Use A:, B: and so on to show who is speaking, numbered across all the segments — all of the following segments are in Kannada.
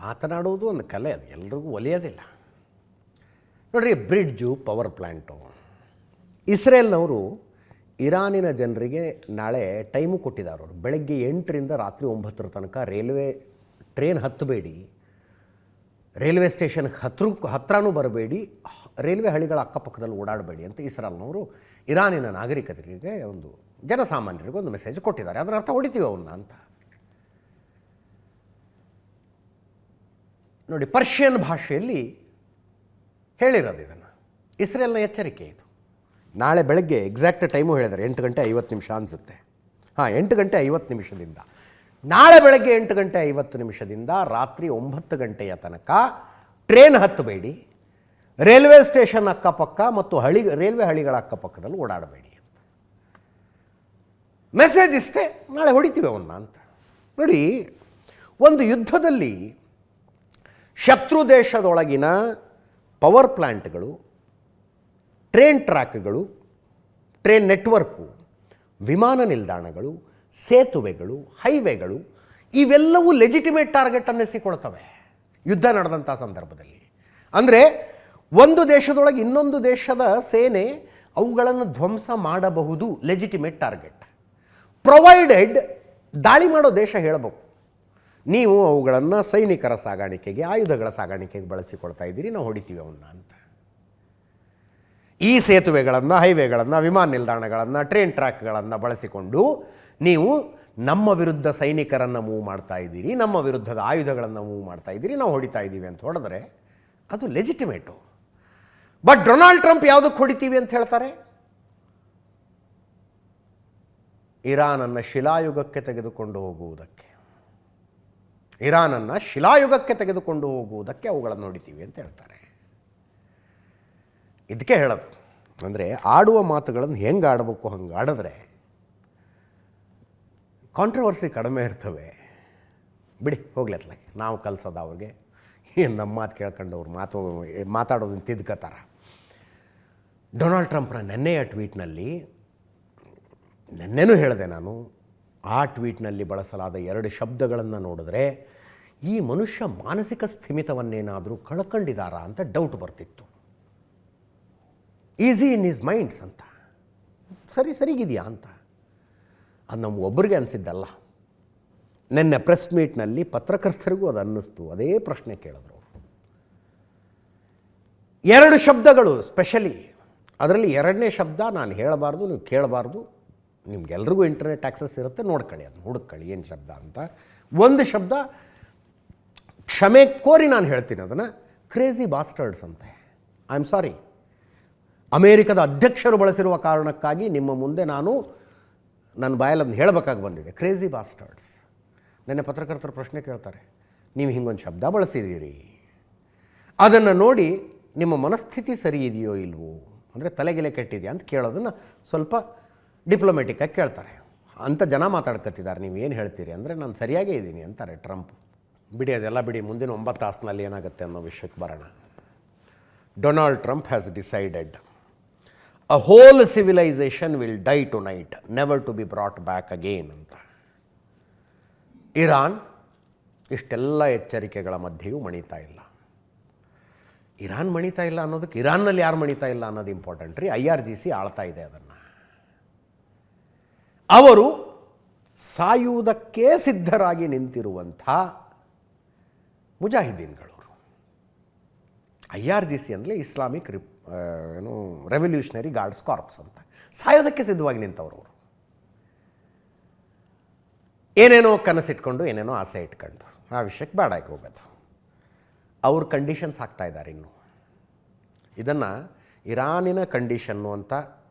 A: ಮಾತನಾಡುವುದು ಒಂದು ಕಲೆ, ಅದು ಎಲ್ರಿಗೂ ಒಲಿಯೋದಿಲ್ಲ. ನೋಡಿರಿ, ಬ್ರಿಡ್ಜು, ಪವರ್ ಪ್ಲ್ಯಾಂಟು. ಇಸ್ರೇಲ್ನವರು ಇರಾನಿನ ಜನರಿಗೆ ನಾಳೆ ಟೈಮು ಕೊಟ್ಟಿದ್ದಾರೆ. ಅವರು ಬೆಳಗ್ಗೆ 8ರಿಂದ ರಾತ್ರಿ 9 ತನಕ ಟ್ರೈನ್ ಹತ್ತಬೇಡಿ, ರೈಲ್ವೆ ಸ್ಟೇಷನ್ಗೆ ಹತ್ರನೂ ಬರಬೇಡಿ, ರೈಲ್ವೆ ಹಳಿಗಳ ಅಕ್ಕಪಕ್ಕದಲ್ಲಿ ಓಡಾಡಬೇಡಿ ಅಂತ ಇಸ್ರೇಲ್ನವರು ಇರಾನಿನ ನಾಗರಿಕರಿಗೆ, ಒಂದು ಜನಸಾಮಾನ್ಯರಿಗೆ ಒಂದು ಮೆಸೇಜ್ ಕೊಟ್ಟಿದ್ದಾರೆ. ಅದರ ಅರ್ಥ ಹೊಡಿತೀವಿ ಅವನ್ನ ಅಂತ. ನೋಡಿ, ಪರ್ಷಿಯನ್ ಭಾಷೆಯಲ್ಲಿ ಹೇಳಿರೋದು ಇದನ್ನು. ಇಸ್ರೇಲ್ನ ಎಚ್ಚರಿಕೆ ಇದು. ನಾಳೆ ಬೆಳಗ್ಗೆ ಎಕ್ಸಾಕ್ಟ್ ಟೈಮು ಹೇಳಿದ್ದಾರೆ, 8:50 ಅನಿಸುತ್ತೆ. 8:50 ನಾಳೆ ಬೆಳಗ್ಗೆ 8:50 ರಾತ್ರಿ 9 ಗಂಟೆಯ ತನಕ ಟ್ರೈನ್ ಹತ್ತಬೇಡಿ, ರೈಲ್ವೆ ಸ್ಟೇಷನ್ ಅಕ್ಕಪಕ್ಕ ಮತ್ತು ರೈಲ್ವೆ ಹಳಿಗಳ ಅಕ್ಕಪಕ್ಕದಲ್ಲಿ ಓಡಾಡಬೇಡಿ ಅಂತ ಮೆಸೇಜ್. ಇಷ್ಟೇ, ನಾಳೆ ಹೊಡಿತೀವಿ ಅವನ್ನ ಅಂತ. ನೋಡಿ, ಒಂದು ಯುದ್ಧದಲ್ಲಿ ಶತ್ರು ದೇಶದೊಳಗಿನ ಪವರ್ ಪ್ಲ್ಯಾಂಟ್ಗಳು, ಟ್ರೈನ್ ಟ್ರ್ಯಾಕ್ಗಳು, ಟ್ರೈನ್ ನೆಟ್ವರ್ಕು, ವಿಮಾನ ನಿಲ್ದಾಣಗಳು, ಸೇತುವೆಗಳು, ಹೈವೇಗಳು ಇವೆಲ್ಲವೂ ಲೆಜಿಟಿಮೇಟ್ ಟಾರ್ಗೆಟ್ ಅನ್ನಿಸಿಕೊಳ್ತವೆ ಯುದ್ಧ ನಡೆದಂಥ ಸಂದರ್ಭದಲ್ಲಿ. ಅಂದರೆ ಒಂದು ದೇಶದೊಳಗೆ ಇನ್ನೊಂದು ದೇಶದ ಸೇನೆ ಅವುಗಳನ್ನು ಧ್ವಂಸ ಮಾಡಬಹುದು, ಲೆಜಿಟಿಮೇಟ್ ಟಾರ್ಗೆಟ್. ಪ್ರೊವೈಡೆಡ್ ದಾಳಿ ಮಾಡೋ ದೇಶ ಹೇಳಬೇಕು, ನೀವು ಅವುಗಳನ್ನು ಸೈನಿಕರ ಸಾಗಾಣಿಕೆಗೆ, ಆಯುಧಗಳ ಸಾಗಾಣಿಕೆಗೆ ಬಳಸಿಕೊಳ್ತಾ ಇದ್ದೀರಿ, ನಾವು ಹೊಡಿತೀವಿ ಅವನ್ನ ಅಂತ. ಈ ಸೇತುವೆಗಳನ್ನು, ಹೈವೇಗಳನ್ನು, ವಿಮಾನ ನಿಲ್ದಾಣಗಳನ್ನು, ಟ್ರೈನ್ ಟ್ರ್ಯಾಕ್ಗಳನ್ನು ಬಳಸಿಕೊಂಡು ನೀವು ನಮ್ಮ ವಿರುದ್ಧ ಸೈನಿಕರನ್ನು ಮೂವ್ ಮಾಡ್ತಾ ಇದ್ದೀರಿ, ನಮ್ಮ ವಿರುದ್ಧದ ಆಯುಧಗಳನ್ನು ಮೂವ್ ಮಾಡ್ತಾ ಇದ್ದೀರಿ, ನಾವು ಹೊಡಿತಾ ಇದ್ದೀವಿ ಅಂತ ಹೊಡೆದ್ರೆ ಅದು ಲೆಜಿಟಿಮೇಟು. ಬಟ್ ಡೊನಾಲ್ಡ್ ಟ್ರಂಪ್ ಯಾವುದಕ್ಕೆ ಹೊಡಿತೀವಿ ಅಂತ ಹೇಳ್ತಾರೆ? ಇರಾನನ್ನು ಶಿಲಾಯುಗಕ್ಕೆ ತೆಗೆದುಕೊಂಡು ಹೋಗುವುದಕ್ಕೆ, ಇರಾನನ್ನು ಶಿಲಾಯುಗಕ್ಕೆ ತೆಗೆದುಕೊಂಡು ಹೋಗುವುದಕ್ಕೆ ಅವುಗಳನ್ನು ಹೊಡಿತೀವಿ ಅಂತ ಹೇಳ್ತಾರೆ. ಇದಕ್ಕೆ ಹೇಳೋದು, ಅಂದರೆ ಆಡುವ ಮಾತುಗಳನ್ನು ಹೆಂಗೆ ಆಡಬೇಕು ಹಂಗೆ ಆಡಿದ್ರೆ ಕಾಂಟ್ರವರ್ಸಿ ಕಡಿಮೆ ಇರ್ತವೆ. ಬಿಡಿ, ಹೋಗ್ಲತ್ಲಾಗೆ ನಾವು ಕಲಿಸೋದು ಅವ್ರಿಗೆ, ನಮ್ಮ ಮಾತು ಕೇಳ್ಕೊಂಡು ಅವ್ರು ಮಾತಾಡೋದನ್ನು ತಿದ್ಕೋತಾರೆ. ಡೊನಾಲ್ಡ್ ಟ್ರಂಪ್ನ ನೆನ್ನೆಯ ಟ್ವೀಟ್ನಲ್ಲಿ, ನೆನ್ನೆನೂ ಹೇಳಿದೆ ನಾನು, ಆ ಟ್ವೀಟ್ನಲ್ಲಿ ಬಳಸಲಾದ 2 ಶಬ್ದಗಳನ್ನು ನೋಡಿದ್ರೆ ಈ ಮನುಷ್ಯ ಮಾನಸಿಕ ಸ್ಥಿಮಿತವನ್ನೇನಾದರೂ ಕಳ್ಕೊಂಡಿದ್ದಾರಾ ಅಂತ ಡೌಟ್ ಬರ್ತಿತ್ತು. ಈಸಿ ಇನ್ ಈಸ್ ಮೈಂಡ್ಸ್ ಅಂತ, ಸರಿಗಿದೆಯಾ ಅಂತ. ಅದು ನಮ್ಗೆ ಒಬ್ಬರಿಗೆ ಅನಿಸಿದ್ದಲ್ಲ, ನೆನ್ನೆ ಪ್ರೆಸ್ ಮೀಟ್ನಲ್ಲಿ ಪತ್ರಕರ್ತರಿಗೂ ಅದು ಅನ್ನಿಸ್ತು. ಅದೇ ಪ್ರಶ್ನೆ ಕೇಳಿದ್ರು. 2 ಶಬ್ದಗಳು ಸ್ಪೆಷಲಿ, ಅದರಲ್ಲಿ 2ನೇ ಶಬ್ದ ನಾನು ಹೇಳಬಾರ್ದು, ನೀವು ಕೇಳಬಾರ್ದು, ನಿಮ್ಗೆಲ್ರಿಗೂ ಇಂಟರ್ನೆಟ್ ಆಕ್ಸೆಸ್ ಇರುತ್ತೆ, ನೋಡ್ಕೊಳ್ಳಿ, ಅದನ್ನು ಹುಡುಕೊಳ್ಳಿ ಏನು ಶಬ್ದ ಅಂತ. ಒಂದು ಶಬ್ದ ಕ್ಷಮೆ ಕೋರಿ ನಾನು ಹೇಳ್ತೀನಿ ಅದನ್ನು, ಕ್ರೇಜಿ ಬಾಸ್ಟರ್ಡ್ಸ್ ಅಂತೆ. ಐ ಆಮ್ ಸಾರಿ, ಅಮೇರಿಕದ ಅಧ್ಯಕ್ಷರು ಬಳಸಿರುವ ಕಾರಣಕ್ಕಾಗಿ ನಿಮ್ಮ ಮುಂದೆ ನಾನು ನನ್ನ ಬಾಯಲ್ಲಿ ಅದನ್ನು ಹೇಳಬೇಕಾಗಿ ಬಂದಿದೆ, ಕ್ರೇಜಿ ಬಾಸ್ಟರ್ಡ್ಸ್. ನೆನ್ನೆ ಪತ್ರಕರ್ತರು ಪ್ರಶ್ನೆ ಕೇಳ್ತಾರೆ, ನೀವು ಹಿಂಗೊಂದು ಶಬ್ದ ಬಳಸಿದ್ದೀರಿ, ಅದನ್ನು ನೋಡಿ ನಿಮ್ಮ ಮನಸ್ಥಿತಿ ಸರಿ ಇದೆಯೋ ಇಲ್ವೋ, ಅಂದರೆ ತಲೆಗೆಲೆ ಕೆಟ್ಟಿದೆಯಾ ಅಂತ ಕೇಳೋದನ್ನು ಸ್ವಲ್ಪ ಡಿಪ್ಲೊಮೆಟಿಕ್ಕಾಗಿ ಕೇಳ್ತಾರೆ. ಅಂಥ ಜನ ಮಾತಾಡ್ಕೊತಿದ್ದಾರೆ, ನೀವು ಏನು ಹೇಳ್ತೀರಿ ಅಂದರೆ ನಾನು ಸರಿಯಾಗೇ ಇದ್ದೀನಿ ಅಂತಾರೆ ಟ್ರಂಪ್. ಬಿಡಿ, ಅದೆಲ್ಲ ಬಿಡಿ, ಮುಂದಿನ 9 ತಾಸಿನಲ್ಲಿ ಏನಾಗುತ್ತೆ ಅನ್ನೋ ವಿಷಯಕ್ಕೆ ಬರೋಣ. Donald Trump has decided a whole civilization will die tonight, never to be brought back again ಅಂತ. ಇರಾನ್ ಇಷ್ಟೆಲ್ಲ ಎಚ್ಚರಿಕೆಗಳ ಮಧ್ಯೆಯೂ ಮಣಿತಾ ಇಲ್ಲ. ಇರಾನ್ ಮಣಿತಾ ಇಲ್ಲ ಅನ್ನೋದಕ್ಕೆ ಇರಾನ್ನಲ್ಲಿ ಯಾರು ಮಣಿತಾ ಇಲ್ಲ ಅನ್ನೋದು ಇಂಪಾರ್ಟೆಂಟ್ ರೀ. IRGC ಆಳ್ತಾ ಇದೆ ಅದನ್ನು. ಅವರು ಸಾಯುವುದಕ್ಕೆ ಸಿದ್ಧರಾಗಿ ನಿಂತಿರುವಂಥ ಮುಜಾಹಿದೀನ್ಗಳು. IRGC ಅಂದರೆ ಇಸ್ಲಾಮಿಕ್ ರೆವಲ್ಯೂಷನರಿ ಗಾರ್ಡ್ಸ್ ಕಾರ್ಪ್ಸ್ ಅಂತ, ಸಾಯೋದಕ್ಕೆ ಸಿದ್ಧವಾಗಿ ನಿಂತವರು. ಅವರು ಏನೇನೋ ಕನಸಿಟ್ಕೊಂಡು, ಏನೇನೋ ಆಸೆ ಇಟ್ಕೊಂಡು, ಆ ವಿಷಯಕ್ಕೆ ಬೇಡಾಗಿ ಹೋಗೋದು. ಅವ್ರ ಕಂಡೀಷನ್ಸ್ ಹಾಕ್ತಾ ಇದ್ದಾರೆ. ಇನ್ನು ಇದನ್ನು ಇರಾನಿನ ಕಂಡೀಷನ್ನು ಅಂತ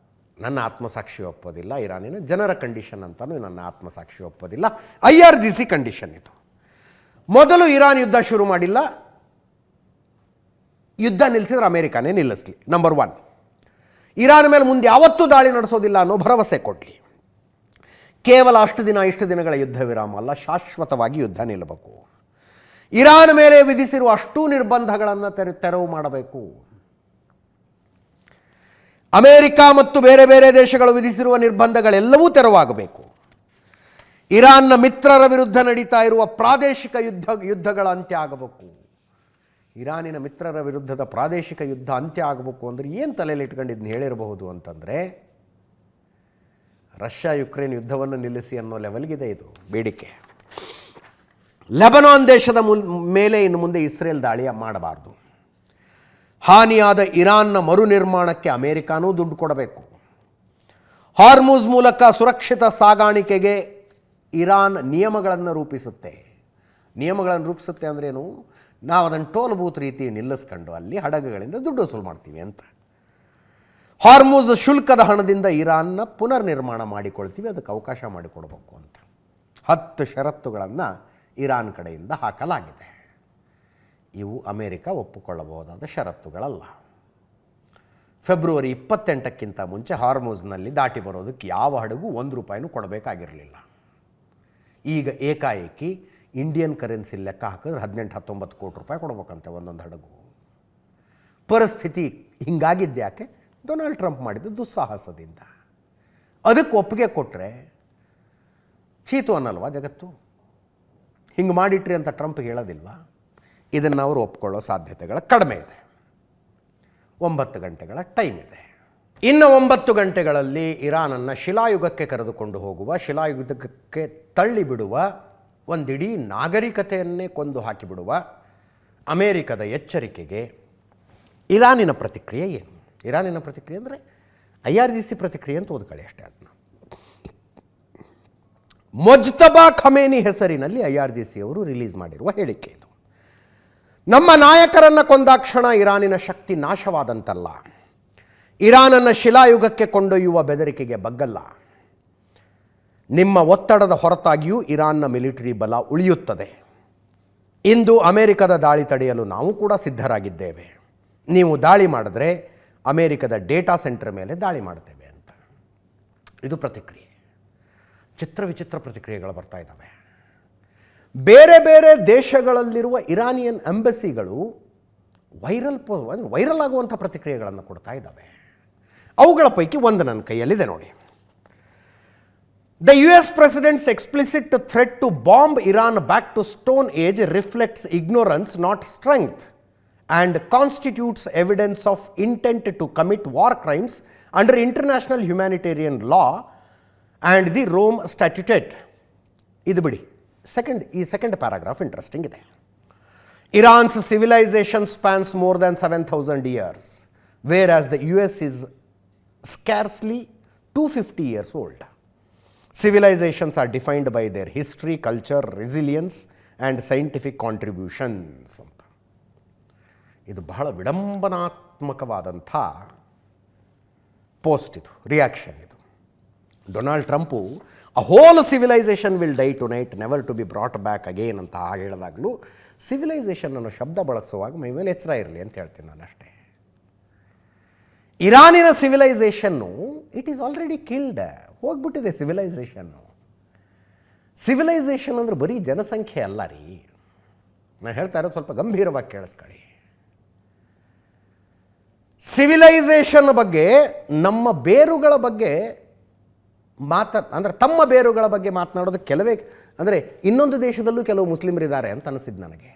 A: ನನ್ನ ಆತ್ಮಸಾಕ್ಷಿ ಒಪ್ಪೋದಿಲ್ಲ, ಇರಾನಿನ ಜನರ ಕಂಡೀಷನ್ ಅಂತಲೂ ನನ್ನ ಆತ್ಮಸಾಕ್ಷಿ ಒಪ್ಪೋದಿಲ್ಲ. IRGC ಕಂಡೀಷನ್ ಇದು. ಮೊದಲು ಇರಾನ್ ಯುದ್ಧ ಶುರು ಮಾಡಿಲ್ಲ, ಯುದ್ಧ ನಿಲ್ಲಿಸಿದ್ರೆ ಅಮೇರಿಕಾನೇ ನಿಲ್ಲಿಸಲಿ. ನಂಬರ್ 1, ಇರಾನ್ ಮೇಲೆ ಮುಂದೆ ಯಾವತ್ತೂ ದಾಳಿ ನಡೆಸೋದಿಲ್ಲ ಅನ್ನೋ ಭರವಸೆ ಕೊಡಲಿ. ಕೇವಲ ಇಷ್ಟು ದಿನಗಳ ಯುದ್ಧ ವಿರಾಮ ಅಲ್ಲ, ಶಾಶ್ವತವಾಗಿ ಯುದ್ಧ ನಿಲ್ಲಬೇಕು. ಇರಾನ್ ಮೇಲೆ ವಿಧಿಸಿರುವ ಅಷ್ಟೂ ನಿರ್ಬಂಧಗಳನ್ನು ತೆರವು ಮಾಡಬೇಕು. ಅಮೇರಿಕ ಮತ್ತು ಬೇರೆ ಬೇರೆ ದೇಶಗಳು ವಿಧಿಸಿರುವ ನಿರ್ಬಂಧಗಳೆಲ್ಲವೂ ತೆರವಾಗಬೇಕು. ಇರಾನ್ನ ಮಿತ್ರರ ವಿರುದ್ಧ ನಡೀತಾ ಇರುವ ಪ್ರಾದೇಶಿಕ ಯುದ್ಧಗಳ ಅಂತ್ಯ ಆಗಬೇಕು. ಇರಾನಿನ ಮಿತ್ರರ ವಿರುದ್ಧದ ಪ್ರಾದೇಶಿಕ ಯುದ್ಧ ಅಂತ್ಯ ಆಗಬೇಕು ಅಂದರೆ ಏನು ತಲೆಯಲ್ಲಿ ಇಟ್ಕೊಂಡಿದ್ದನ್ನು ಹೇಳಿರಬಹುದು ಅಂತಂದರೆ, ರಷ್ಯಾ ಯುಕ್ರೇನ್ ಯುದ್ಧವನ್ನು ನಿಲ್ಲಿಸಿ ಅನ್ನೋ ಲೆವೆಲ್ಗಿದೆ ಇದು ಬೇಡಿಕೆ. ಲೆಬನಾನ್ ದೇಶದ ಮೇಲೆ ಇನ್ನು ಮುಂದೆ ಇಸ್ರೇಲ್ ದಾಳಿ ಮಾಡಬಾರ್ದು. ಹಾನಿಯಾದ ಇರಾನ್ನ ಮರು ನಿರ್ಮಾಣಕ್ಕೆ ಅಮೆರಿಕಾನೂ ದುಡ್ಡು ಕೊಡಬೇಕು. ಹಾರ್ಮುಜ್ ಮೂಲಕ ಸುರಕ್ಷಿತ ಸಾಗಾಣಿಕೆಗೆ ಇರಾನ್ ನಿಯಮಗಳನ್ನು ರೂಪಿಸುತ್ತೆ. ನಿಯಮಗಳನ್ನು ರೂಪಿಸುತ್ತೆ ಅಂದ್ರೇನು? ನಾವು ಅದನ್ನು ಟೋಲ್ ಬೂತ್ ರೀತಿ ನಿಲ್ಲಿಸ್ಕೊಂಡು ಅಲ್ಲಿ ಹಡಗುಗಳಿಂದ ದುಡ್ಡು ವಸೂಲು ಮಾಡ್ತೀವಿ ಅಂತ. ಹಾರ್ಮುಜ್ ಶುಲ್ಕದ ಹಣದಿಂದ ಇರಾನ್ನ ಪುನರ್ ನಿರ್ಮಾಣ ಮಾಡಿಕೊಳ್ತೀವಿ, ಅದಕ್ಕೆ ಅವಕಾಶ ಮಾಡಿಕೊಡ್ಬೇಕು ಅಂತ 10 ಷರತ್ತುಗಳನ್ನು ಇರಾನ್ ಕಡೆಯಿಂದ ಹಾಕಲಾಗಿದೆ. ಇವು ಅಮೆರಿಕ ಒಪ್ಪಿಕೊಳ್ಳಬಹುದಾದ ಷರತ್ತುಗಳಲ್ಲ. ಫೆಬ್ರವರಿ 28ಕ್ಕಿಂತ ಮುಂಚೆ ಹಾರ್ಮುಜ್ನಲ್ಲಿ ದಾಟಿ ಬರೋದಕ್ಕೆ ಯಾವ ಹಡಗು ₹1 ಕೊಡಬೇಕಾಗಿರಲಿಲ್ಲ. ಈಗ ಏಕಾಏಕಿ ಇಂಡಿಯನ್ ಕರೆನ್ಸಿ ಲೆಕ್ಕ ಹಾಕಿದ್ರೆ 18-19 ಕೋಟಿ ರೂಪಾಯಿ ಕೊಡ್ಬೇಕಂತೆ ಒಂದೊಂದು ಹಡಗು. ಪರಿಸ್ಥಿತಿ ಹಿಂಗಾಗಿದ್ದು ಯಾಕೆ? ಡೊನಾಲ್ಡ್ ಟ್ರಂಪ್ ಮಾಡಿದ ದುಸ್ಸಾಹಸದಿಂದ. ಅದಕ್ಕೆ ಒಪ್ಪಿಗೆ ಕೊಟ್ಟರೆ ಚೀತು ಅನ್ನಲ್ವಾ ಜಗತ್ತು? ಹಿಂಗೆ ಮಾಡಿಟ್ರಿ ಅಂತ ಟ್ರಂಪ್ ಹೇಳೋದಿಲ್ವಾ? ಇದನ್ನು ಅವರು ಒಪ್ಕೊಳ್ಳೋ ಸಾಧ್ಯತೆಗಳ ಕಡಿಮೆ ಇದೆ. 9 ಗಂಟೆಗಳ ಟೈಮ್ ಇದೆ. ಇನ್ನು 9 ಗಂಟೆಗಳಲ್ಲಿ ಇರಾನನ್ನು ಶಿಲಾಯುಗಕ್ಕೆ ಕರೆದುಕೊಂಡು ಹೋಗುವ, ಶಿಲಾಯುಗಕ್ಕೆ ತಳ್ಳಿಬಿಡುವ, ಒಂದಿಡೀ ನಾಗರಿಕತೆಯನ್ನೇ ಕೊಂದು ಹಾಕಿಬಿಡುವ ಅಮೇರಿಕದ ಎಚ್ಚರಿಕೆಗೆ ಇರಾನಿನ ಪ್ರತಿಕ್ರಿಯೆ ಏನು? ಇರಾನಿನ ಪ್ರತಿಕ್ರಿಯೆ ಅಂದರೆ IRGC ಪ್ರತಿಕ್ರಿಯೆ ಅಂತ ಓದ್ಕೊಳ್ಳಿ ಅಷ್ಟೇ. ಅದನ್ನ ಮೊಜ್ತಬಾ ಖಮೇನಿ ಹೆಸರಿನಲ್ಲಿ IRGC ಅವರು ರಿಲೀಸ್ ಮಾಡಿರುವ ಹೇಳಿಕೆ ಇದು. ನಮ್ಮ ನಾಯಕರನ್ನು ಕೊಂದಾಕ್ಷಣ ಇರಾನಿನ ಶಕ್ತಿ ನಾಶವಾದಂತಲ್ಲ, ಇರಾನನ್ನು ಶಿಲಾಯುಗಕ್ಕೆ ಕೊಂಡೊಯ್ಯುವ ಬೆದರಿಕೆಗೆ ಬಗ್ಗಲ್ಲ. ನಿಮ್ಮ ಒತ್ತಡದ ಹೊರತಾಗಿಯೂ ಇರಾನ್ನ ಮಿಲಿಟರಿ ಬಲ ಉಳಿಯುತ್ತದೆ. ಇಂದು ಅಮೆರಿಕದ ದಾಳಿ ತಡೆಯಲು ನಾವು ಕೂಡ ಸಿದ್ಧರಾಗಿದ್ದೇವೆ. ನೀವು ದಾಳಿ ಮಾಡಿದ್ರೆ ಅಮೆರಿಕದ ಡೇಟಾ ಸೆಂಟರ್ ಮೇಲೆ ದಾಳಿ ಮಾಡ್ತೇವೆ ಅಂತ. ಇದು ಪ್ರತಿಕ್ರಿಯೆ. ಚಿತ್ರ ಪ್ರತಿಕ್ರಿಯೆಗಳು ಬರ್ತಾ ಇದ್ದಾವೆ. ಬೇರೆ ಬೇರೆ ದೇಶಗಳಲ್ಲಿರುವ ಇರಾನಿಯನ್ ಎಂಬಸಿಗಳು ವೈರಲ್ ಆಗುವಂಥ ಪ್ರತಿಕ್ರಿಯೆಗಳನ್ನು ಕೊಡ್ತಾ ಇದ್ದಾವೆ. ಅವುಗಳ ಪೈಕಿ ಒಂದು ನನ್ನ ಕೈಯಲ್ಲಿದೆ ನೋಡಿ. The US President's explicit threat to bomb Iran back to Stone Age reflects ignorance, not strength, and constitutes evidence of intent to commit war crimes under international humanitarian law and the Rome Statute. ಇದು ಬಿಡಿ, ಈ ಸೆಕೆಂಡ್ ಪ್ಯಾರಾಗ್ರಾಫ್ ಇಂಟ್ರೆಸ್ಟಿಂಗ್ ಇದೆ. Iran's civilization spans more than 7,000 years, whereas the US is scarcely 250 years old. Civilizations are defined by their history, culture, resilience and scientific contributions. ಅಂತ ಇದು ಬಹಳ ವಿಡಂಬನಾತ್ಮಕವಾದಂಥ ಪೋಸ್ಟ್, ಇದು ರಿಯಾಕ್ಷನ್. ಇದು Donald Trump a whole civilization will die tonight, never to be brought back again ಅಂತ ಹೇಳಿದಾಗಲೂ ಸಿವಿಲೈಸೇಷನ್ ಅನ್ನೋ ಶಬ್ದ ಬಳಸುವಾಗ ಮೈ ಮೇಲೆ ಎಚ್ಚರ ಇರಲಿ ಅಂತ ಹೇಳ್ತೀನಿ ನಾನು ಅಷ್ಟೇ. ಇರಾನಿನ ಸಿವಿಲೈಸೇಷನ್ನು ಇಟ್ ಈಸ್ ಆಲ್ರೆಡಿ ಕಿಲ್ಡ್, ಹೋಗ್ಬಿಟ್ಟಿದೆ ಸಿವಿಲೈಸೇಷನ್ನು. ಸಿವಿಲೈಸೇಷನ್ ಅಂದರೆ ಬರೀ ಜನಸಂಖ್ಯೆ ಅಲ್ಲ ರೀ. ನಾನು ಹೇಳ್ತಾ ಇರೋದು ಸ್ವಲ್ಪ ಗಂಭೀರವಾಗಿ ಕೇಳಿಸ್ಕೊಳ್ಳಿ. ಸಿವಿಲೈಸೇಷನ್ ಬಗ್ಗೆ, ನಮ್ಮ ಬೇರುಗಳ ಬಗ್ಗೆ ಅಂದರೆ ತಮ್ಮ ಬೇರುಗಳ ಬಗ್ಗೆ ಮಾತನಾಡೋದು ಕೆಲವೇ, ಅಂದರೆ ಇನ್ನೊಂದು ದೇಶದಲ್ಲೂ ಕೆಲವು ಮುಸ್ಲಿಮರಿದ್ದಾರೆ ಅಂತ ಅನಿಸಿದ್ದು ನನಗೆ.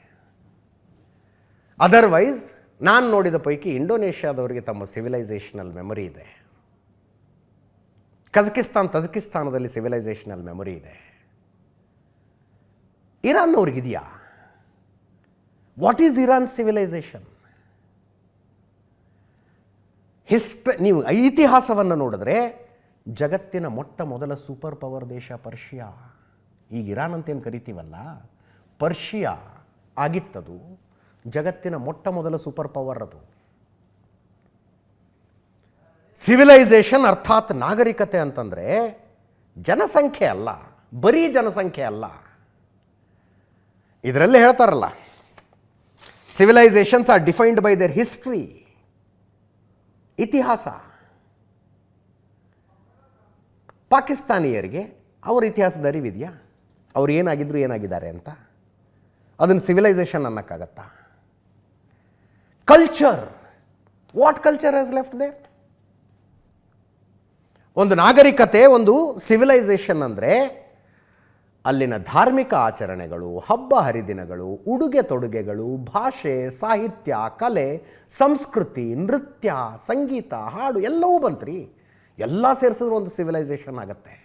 A: ಅದರ್ವೈಸ್ ನಾನು ನೋಡಿದ ಪೈಕಿ ಇಂಡೋನೇಷ್ಯಾದವರಿಗೆ ತಮ್ಮ ಸಿವಿಲೈಸೇಷನಲ್ ಮೆಮೊರಿ ಇದೆ. ತಜಕಿಸ್ತಾನದಲ್ಲಿ ಸಿವಿಲೈಸೇಷನಲ್ ಮೆಮೊರಿ ಇದೆ. ಇರಾನ್ನವ್ರಿಗಿದೆಯಾ? What is Iran civilisation? ನೀವು ಇತಿಹಾಸವನ್ನು ನೋಡಿದ್ರೆ ಜಗತ್ತಿನ ಮೊಟ್ಟ ಮೊದಲ ಸೂಪರ್ ಪವರ್ ದೇಶ ಪರ್ಷಿಯಾ. ಈಗ ಇರಾನ್ ಅಂತೇನು ಕರಿತೀವಲ್ಲ, ಪರ್ಷಿಯಾ ಆಗಿತ್ತದು ಜಗತ್ತಿನ ಮೊಟ್ಟ ಮೊದಲ ಸೂಪರ್ ಪವರ್. ಅದು ಸಿವಿಲೈಸೇಷನ್ ಅರ್ಥಾತ್ ನಾಗರಿಕತೆ ಅಂತಂದರೆ ಜನಸಂಖ್ಯೆ ಅಲ್ಲ, ಬರೀ ಜನಸಂಖ್ಯೆ ಅಲ್ಲ. ಇದರಲ್ಲೇ ಹೇಳ್ತಾರಲ್ಲ, civilisations are defined by their history, ಇತಿಹಾಸ. ಪಾಕಿಸ್ತಾನಿಯರಿಗೆ ಅವರ ಇತಿಹಾಸದ ಅರಿವಿದೆಯಾ? ಅವ್ರು ಏನಾಗಿದ್ದಾರೆ ಅಂತ? ಅದನ್ನು ಸಿವಿಲೈಸೇಷನ್ ಅನ್ನೋಕ್ಕಾಗತ್ತಾ? Culture, what culture has left there? ಒಂದು ನಾಗರಿಕತೆ, ಒಂದು ಸಿವಿಲೈಸೇಷನ್ ಅಂದರೆ ಅಲ್ಲಿನ ಧಾರ್ಮಿಕ ಆಚರಣೆಗಳು, ಹಬ್ಬ ಹರಿದಿನಗಳು, ಉಡುಗೆ ತೊಡುಗೆಗಳು, ಭಾಷೆ, ಸಾಹಿತ್ಯ, ಕಲೆ, ಸಂಸ್ಕೃತಿ, ನೃತ್ಯ, ಸಂಗೀತ, ಹಾಡು ಎಲ್ಲವೂ ಬಂತ್ರಿ. ಎಲ್ಲ ಸೇರಿಸಿದ್ರು ಒಂದು ಸಿವಿಲೈಸೇಷನ್ ಆಗತ್ತೆ.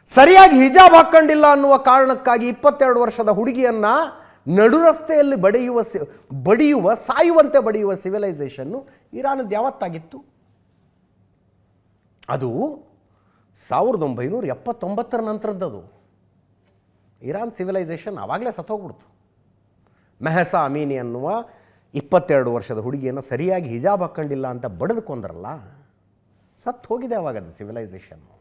A: ಸರಿಯಾಗಿ ಹಿಜಾಬ್ ಹಾಕ್ಕೊಂಡಿಲ್ಲ ಅನ್ನುವ ಕಾರಣಕ್ಕಾಗಿ 22 ವರ್ಷದ ಹುಡುಗಿಯನ್ನ ನಡು ರಸ್ತೆಯಲ್ಲಿ ಸಾಯುವಂತೆ ಬಡಿಯುವ ಸಿವಿಲೈಸೇಷನ್ನು ಇರಾನದ್ದು ಯಾವತ್ತಾಗಿತ್ತು? ಅದು 1979 ನಂತರದ್ದದು. ಇರಾನ್ ಸಿವಿಲೈಸೇಷನ್ ಆವಾಗಲೇ ಸತ್ತೋಗ್ಬಿಡ್ತು. ಮೆಹಸಾ ಅಮೀನಿ ಅನ್ನುವ 22 ವರ್ಷದ ಹುಡುಗಿಯನ್ನು ಸರಿಯಾಗಿ ಹಿಜಾಬ್ ಹಾಕ್ಕೊಂಡಿಲ್ಲ ಅಂತ ಬಡಿದುಕೊಂಡ್ರಲ್ಲ, ಸತ್ತು ಹೋಗಿದೆ ಅವಾಗದು civilisation.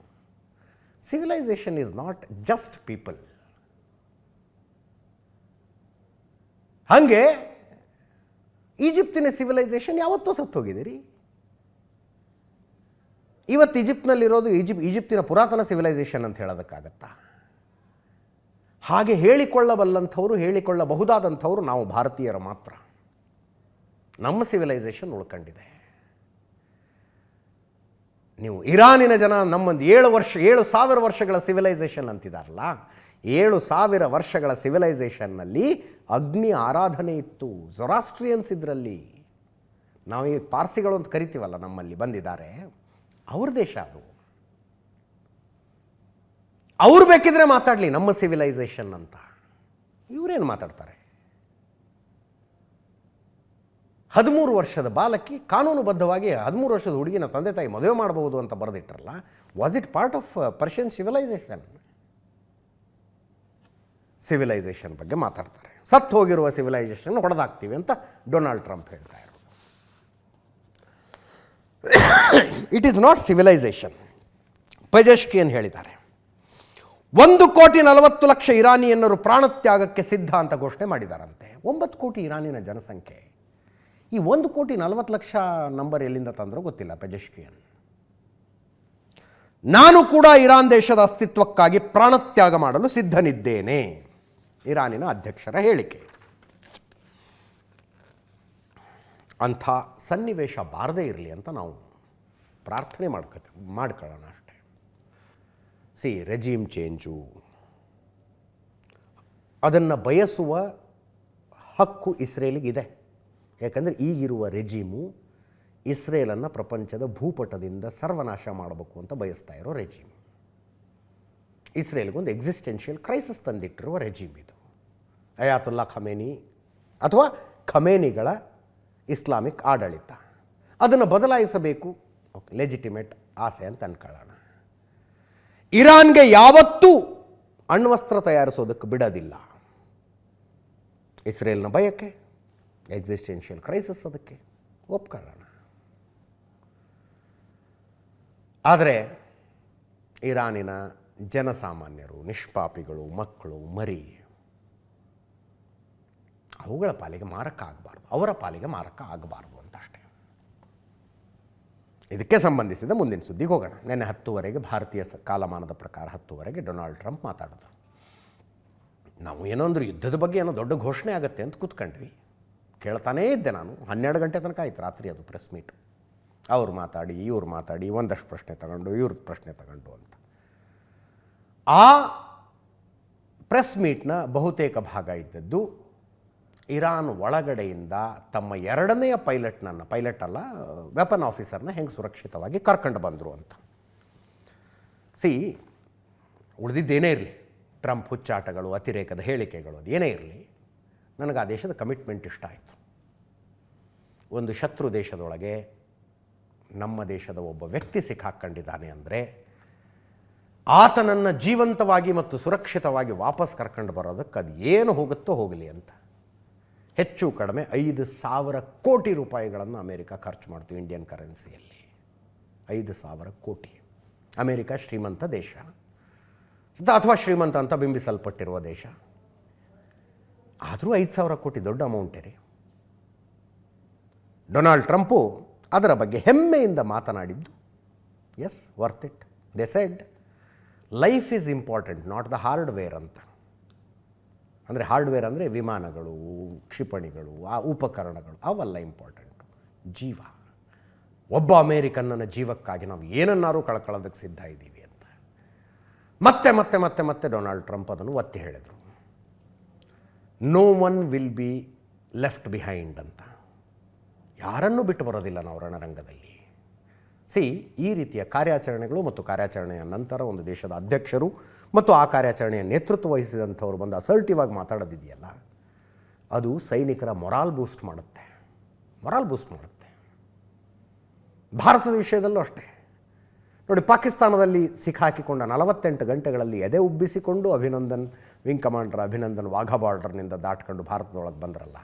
A: Civilisation is not just people. ಹಾಗೆ ಈಜಿಪ್ತಿನ ಸಿವಿಲೈಸೇಷನ್ ಯಾವತ್ತೂ ಸತ್ತು ಹೋಗಿದ್ದೀರಿ. ಇವತ್ತು ಈಜಿಪ್ಟ್ನಲ್ಲಿರೋದು ಈಜಿಪ್ತಿನ ಪುರಾತನ ಸಿವಿಲೈಸೇಷನ್ ಅಂತ ಹೇಳೋದಕ್ಕಾಗತ್ತಾ? ಹಾಗೆ ಹೇಳಿಕೊಳ್ಳಬಹುದಾದಂಥವರು ನಾವು ಭಾರತೀಯರು ಮಾತ್ರ. ನಮ್ಮ ಸಿವಿಲೈಸೇಷನ್ ಉಳ್ಕೊಂಡಿದೆ. ನೀವು ಇರಾನಿನ ಜನ ನಮ್ಮೊಂದು 7,000 ವರ್ಷಗಳ ಸಿವಿಲೈಸೇಷನ್ ಅಂತಿದಾರಲ್ಲ, 7,000 ವರ್ಷಗಳ ಸಿವಿಲೈಸೇಷನ್ನಲ್ಲಿ ಅಗ್ನಿ ಆರಾಧನೆ ಇತ್ತು. ಜೊರಾಸ್ಟ್ರಿಯನ್ಸ್ ಇದರಲ್ಲಿ. ನಾವು ಈ ಪಾರ್ಸಿಗಳು ಅಂತ ಕರಿತೀವಲ್ಲ, ನಮ್ಮಲ್ಲಿ ಬಂದಿದ್ದಾರೆ, ಅವ್ರ ದೇಶ ಅದು. ಅವ್ರು ಬೇಕಿದ್ರೆ ಮಾತಾಡಲಿ ನಮ್ಮ ಸಿವಿಲೈಸೇಷನ್ ಅಂತ. ಇವರೇನು ಮಾತಾಡ್ತಾರೆ? 13 ವರ್ಷದ ಬಾಲಕಿ ಕಾನೂನುಬದ್ಧವಾಗಿ 13 ವರ್ಷದ ಹುಡುಗಿನ ತಂದೆ ತಾಯಿ ಮದುವೆ ಮಾಡಬಹುದು ಅಂತ ಬರೆದಿಟ್ರಲ್ಲ, was it part of Persian civilisation ಬಗ್ಗೆ ಮಾತಾಡ್ತಾರೆ. ಸತ್ತು ಹೋಗಿರುವ ಸಿವಿಲೈಸೇಷನ್ ಹೊಡೆದಾಕ್ತೀವಿ ಅಂತ ಡೊನಾಲ್ಡ್ ಟ್ರಂಪ್ ಹೇಳ್ತಾ ಇರೋದು. It is not civilisation. Pezeshkian ಹೇಳಿದ್ದಾರೆ, 1,40,00,000 ಇರಾನಿಯನ್ನರು ಪ್ರಾಣತ್ಯಾಗಕ್ಕೆ ಸಿದ್ಧ ಅಂತ ಘೋಷಣೆ ಮಾಡಿದಾರಂತೆ. 9 ಕೋಟಿ ಇರಾನಿನ ಜನಸಂಖ್ಯೆ. ಈ 1,40,00,000 ನಂಬರ್ ಎಲ್ಲಿಂದ ತಂದರೂ ಗೊತ್ತಿಲ್ಲ ಪೆಜೆಶ್ಕಿಯನ್. ನಾನು ಕೂಡ ಇರಾನ್ ದೇಶದ ಅಸ್ತಿತ್ವಕ್ಕಾಗಿ ಪ್ರಾಣತ್ಯಾಗ ಮಾಡಲು ಸಿದ್ಧನಿದ್ದೇನೆ, ಇರಾನಿನ ಅಧ್ಯಕ್ಷರ ಹೇಳಿಕೆ. ಅಂಥ ಸನ್ನಿವೇಶ ಬಾರದೇ ಇರಲಿ ಅಂತ ನಾವು ಪ್ರಾರ್ಥನೆ ಮಾಡ್ಕೊಳ್ಳೋಣ ಅಷ್ಟೇ. ರೆಜಿಮ್ ಚೇಂಜು ಅದನ್ನು ಬಯಸುವ ಹಕ್ಕು ಇಸ್ರೇಲಿಗಿದೆ. ಯಾಕಂದರೆ ಈಗಿರುವ ರೆಜಿಮು ಇಸ್ರೇಲನ್ನು ಪ್ರಪಂಚದ ಭೂಪಟದಿಂದ ಸರ್ವನಾಶ ಮಾಡಬೇಕು ಅಂತ ಬಯಸ್ತಾ ಇರೋ ರೆಜಿಮ್. ಇಸ್ರೇಲ್ಗೊಂದು ಎಕ್ಸಿಸ್ಟೆನ್ಷಿಯಲ್ ಕ್ರೈಸಿಸ್ ತಂದಿಟ್ಟಿರುವ ರೆಜಿಮ್ ಇದು. ಅಯಾತುಲ್ಲಾ ಖಮೇನಿ ಅಥವಾ ಖಮೇನಿಗಳ ಇಸ್ಲಾಮಿಕ್ ಆಡಳಿತ. ಅದನ್ನು ಬದಲಾಯಿಸಬೇಕು, ಲೆಜಿಟಿಮೇಟ್ ಆಸೆ ಅಂತ ಅನ್ಕೊಳ್ಳೋಣ. ಇರಾನ್ಗೆ ಯಾವತ್ತೂ ಅಣ್ವಸ್ತ್ರ ತಯಾರಿಸೋದಕ್ಕೆ ಬಿಡೋದಿಲ್ಲ. ಇಸ್ರೇಲ್ನ ಬಯಕೆ, ಎಕ್ಸಿಸ್ಟೆನ್ಷಿಯಲ್ ಕ್ರೈಸಿಸ್, ಅದಕ್ಕೆ ಒಪ್ಕೊಳ್ಳೋಣ. ಆದರೆ ಇರಾನಿನ ಜನಸಾಮಾನ್ಯರು, ನಿಷ್ಪಾಪಿಗಳು, ಮಕ್ಕಳು, ಮರಿ, ಅವುಗಳ ಪಾಲಿಗೆ ಮಾರಕ ಆಗಬಾರ್ದು, ಅವರ ಪಾಲಿಗೆ ಮಾರಕ ಆಗಬಾರ್ದು ಅಂತ ಅಷ್ಟೇ. ಇದಕ್ಕೆ ಸಂಬಂಧಿಸಿದ ಮುಂದಿನ ಸುದ್ದಿಗೆ ಹೋಗೋಣ. ನೆನ್ನೆ 10 ಭಾರತೀಯ ಕಾಲಮಾನದ ಪ್ರಕಾರ 10 ಡೊನಾಲ್ಡ್ ಟ್ರಂಪ್ ಮಾತಾಡಿದ್ರು. ನಾವು ಏನೋ ಅಂದ್ರೆ ಯುದ್ಧದ ಬಗ್ಗೆ ಏನೋ ದೊಡ್ಡ ಘೋಷಣೆ ಆಗುತ್ತೆ ಅಂತ ಕೂತ್ಕೊಂಡ್ವಿ. ಕೇಳ್ತಾನೇ ಇದ್ದೆ ನಾನು. 12 ಗಂಟೆ ತನಕ ಆಯ್ತು ರಾತ್ರಿ ಅದು ಪ್ರೆಸ್ ಮೀಟು. ಅವ್ರು ಮಾತಾಡಿ ಇವ್ರು ಮಾತಾಡಿ, ಒಂದಷ್ಟು ಪ್ರಶ್ನೆ ತಗೊಂಡು ಇವ್ರದ್ದು ಪ್ರಶ್ನೆ ತಗೊಂಡು ಅಂತ. ಆ ಪ್ರೆಸ್ ಮೀಟ್ನ ಬಹುತೇಕ ಭಾಗ ಇದ್ದದ್ದು ಇರಾನ್ ಒಳಗಡೆಯಿಂದ ತಮ್ಮ 2ನೇ ಪೈಲಟ್ ಅಲ್ಲ, ವೆಪನ್ ಆಫೀಸರ್ನ ಹೆಂಗೆ ಸುರಕ್ಷಿತವಾಗಿ ಕರ್ಕೊಂಡು ಬಂದರು ಅಂತ. ಉಳಿದಿದ್ದೇನೇ ಇರಲಿ, ಟ್ರಂಪ್ ಹುಚ್ಚಾಟಗಳು, ಅತಿರೇಕದ ಹೇಳಿಕೆಗಳು, ಅದು ಏನೇ ಇರಲಿ, ನನಗೆ ಆ ದೇಶದ ಕಮಿಟ್ಮೆಂಟ್ ಇಷ್ಟ ಆಯಿತು. ಒಂದು ಶತ್ರು ದೇಶದೊಳಗೆ ನಮ್ಮ ದೇಶದ ಒಬ್ಬ ವ್ಯಕ್ತಿ ಸಿಕ್ಕಾಕೊಂಡಿದ್ದಾನೆ ಅಂದರೆ ಆತನನ್ನು ಜೀವಂತವಾಗಿ ಮತ್ತು ಸುರಕ್ಷಿತವಾಗಿ ವಾಪಸ್ ಕರ್ಕೊಂಡು ಬರೋದಕ್ಕೆ ಅದು ಏನು ಹೋಗುತ್ತೋ ಹೋಗಲಿ ಅಂತ ಹೆಚ್ಚು ಕಡಿಮೆ 5,000 ಕೋಟಿ ರೂಪಾಯಿಗಳನ್ನು ಅಮೇರಿಕ ಖರ್ಚು ಮಾಡ್ತು ಇಂಡಿಯನ್ ಕರೆನ್ಸಿಯಲ್ಲಿ. 5,000 ಕೋಟಿ. ಅಮೇರಿಕ ಶ್ರೀಮಂತ ದೇಶ, ಅಥವಾ ಶ್ರೀಮಂತ ಅಂತ ಬಿಂಬಿಸಲ್ಪಟ್ಟಿರುವ ದೇಶ. ಆದರೂ 5,000 ಕೋಟಿ ದೊಡ್ಡ ಅಮೌಂಟೇ ರೀ. ಡೊನಾಲ್ಡ್ ಟ್ರಂಪು ಅದರ ಬಗ್ಗೆ ಹೆಮ್ಮೆಯಿಂದ ಮಾತನಾಡಿದ್ದು, yes, worth it. They said life is important, not the hardware ಅಂತ. ಅಂದರೆ ಹಾರ್ಡ್ವೇರ್ ಅಂದರೆ ವಿಮಾನಗಳು, ಕ್ಷಿಪಣಿಗಳು, ಆ ಉಪಕರಣಗಳು, ಅವೆಲ್ಲ ಇಂಪಾರ್ಟೆಂಟು. ಜೀವ, ಒಬ್ಬ ಅಮೇರಿಕನ್ನನ ಜೀವಕ್ಕಾಗಿ ನಾವು ಏನನ್ನಾರೂ ಕಳ್ಕೊಳ್ಳೋದಕ್ಕೆ ಸಿದ್ಧ ಇದ್ದೀವಿ ಅಂತ. ಮತ್ತೆ ಮತ್ತೆ ಮತ್ತೆ ಮತ್ತೆ ಡೊನಾಲ್ಡ್ ಟ್ರಂಪ್ ಅದನ್ನು ಒತ್ತಿ ಹೇಳಿದರು. No one will be left behind ಅಂತ. ಯಾರನ್ನೂ ಬಿಟ್ಟು ಬರೋದಿಲ್ಲ ನಾವು ರಣರಂಗದಲ್ಲಿ. ಈ ರೀತಿಯ ಕಾರ್ಯಾಚರಣೆಗಳು ಮತ್ತು ಕಾರ್ಯಾಚರಣೆಯ ನಂತರ ಒಂದು ದೇಶದ ಅಧ್ಯಕ್ಷರು ಮತ್ತು ಆ ಕಾರ್ಯಾಚರಣೆಯ ನೇತೃತ್ವ ವಹಿಸಿದಂಥವ್ರು ಬಂದು ಅಸರ್ಟಿವ್ ಆಗಿ ಮಾತಾಡೋದಿದೆಯಲ್ಲ, ಅದು ಸೈನಿಕರ ಮೊರಾಲ್ ಬೂಸ್ಟ್ ಮಾಡುತ್ತೆ. ಭಾರತದ ವಿಷಯದಲ್ಲೂ ಅಷ್ಟೇ ನೋಡಿ. ಪಾಕಿಸ್ತಾನದಲ್ಲಿ ಸಿಕ್ಕಾಕಿಕೊಂಡ 48 ಗಂಟೆಗಳಲ್ಲಿ ಎದೆ ಉಬ್ಬಿಸಿಕೊಂಡು ಅಭಿನಂದನ್ ವಿಂಗ್ ಕಮಾಂಡರ್ ಅಭಿನಂದನ್ ವಾಘಾ ಬಾರ್ಡರ್ನಿಂದ ದಾಟ್ಕೊಂಡು ಭಾರತದೊಳಗೆ ಬಂದ್ರಲ್ಲ,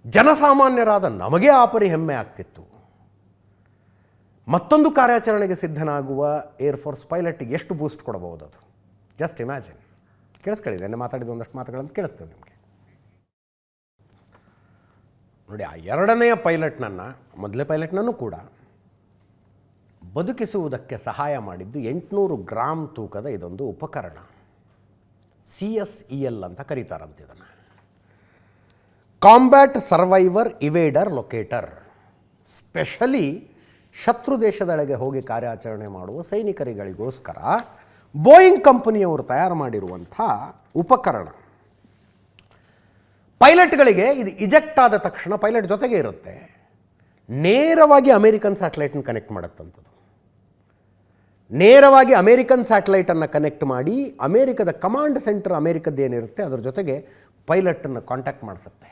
A: ಜನಸಾಮಾನ್ಯರಾದ ನಮಗೆ ಆಪರಿ ಹೆಮ್ಮೆ ಆಗ್ತಿತ್ತು. ಮತ್ತೊಂದು ಕಾರ್ಯಾಚರಣೆಗೆ ಸಿದ್ಧನಾಗುವ ಏರ್ಫೋರ್ಸ್ ಪೈಲಟ್ಗೆ ಎಷ್ಟು ಬೂಸ್ಟ್ ಕೊಡಬಹುದು ಅದು. Just imagine. ಕೇಳಿಸ್ಕೊಳ್ಳಿ, ನೆನ್ನೆ ಮಾತಾಡಿದ ಒಂದಷ್ಟು ಮಾತುಗಳನ್ನು ಕೇಳಿಸ್ತೇವೆ ನಿಮಗೆ. ನೋಡಿ, ಆ ಎರಡನೆಯ ಪೈಲಟ್ನನ್ನು, ಮೊದಲೇ ಪೈಲಟ್ನನ್ನು ಕೂಡ ಬದುಕಿಸುವುದಕ್ಕೆ ಸಹಾಯ ಮಾಡಿದ್ದು 800 ಗ್ರಾಮ್ ತೂಕದ ಇದೊಂದು ಉಪಕರಣ. CSEL ಅಂತ ಕರೀತಾರಂತೆ ಇದನ್ನು. Combat survivor evader locator. Specially ಶತ್ರು ದೇಶದೊಳಗೆ ಹೋಗಿ ಕಾರ್ಯಾಚರಣೆ ಮಾಡುವ ಸೈನಿಕರಿಗಳಿಗೋಸ್ಕರ ಬೋಯಿಂಗ್ ಕಂಪನಿಯವರು ತಯಾರು ಮಾಡಿರುವಂಥ ಉಪಕರಣ. ಪೈಲಟ್ಗಳಿಗೆ ಇದು ಇಜೆಕ್ಟ್ ಆದ ತಕ್ಷಣ ಪೈಲಟ್ ಜೊತೆಗೆ ಇರುತ್ತೆ, ನೇರವಾಗಿ ಅಮೇರಿಕನ್ ಸ್ಯಾಟಲೈಟ್ನ ಕನೆಕ್ಟ್ ಮಾಡುತ್ತಂಥದ್ದು. ನೇರವಾಗಿ ಅಮೇರಿಕನ್ ಸ್ಯಾಟಲೈಟನ್ನು ಕನೆಕ್ಟ್ ಮಾಡಿ ಅಮೇರಿಕದ ಕಮಾಂಡ್ ಸೆಂಟರ್ ಅಮೇರಿಕದ್ದು ಏನಿರುತ್ತೆ ಅದರ ಜೊತೆಗೆ ಪೈಲಟನ್ನು ಕಾಂಟ್ಯಾಕ್ಟ್ ಮಾಡಿಸುತ್ತೆ.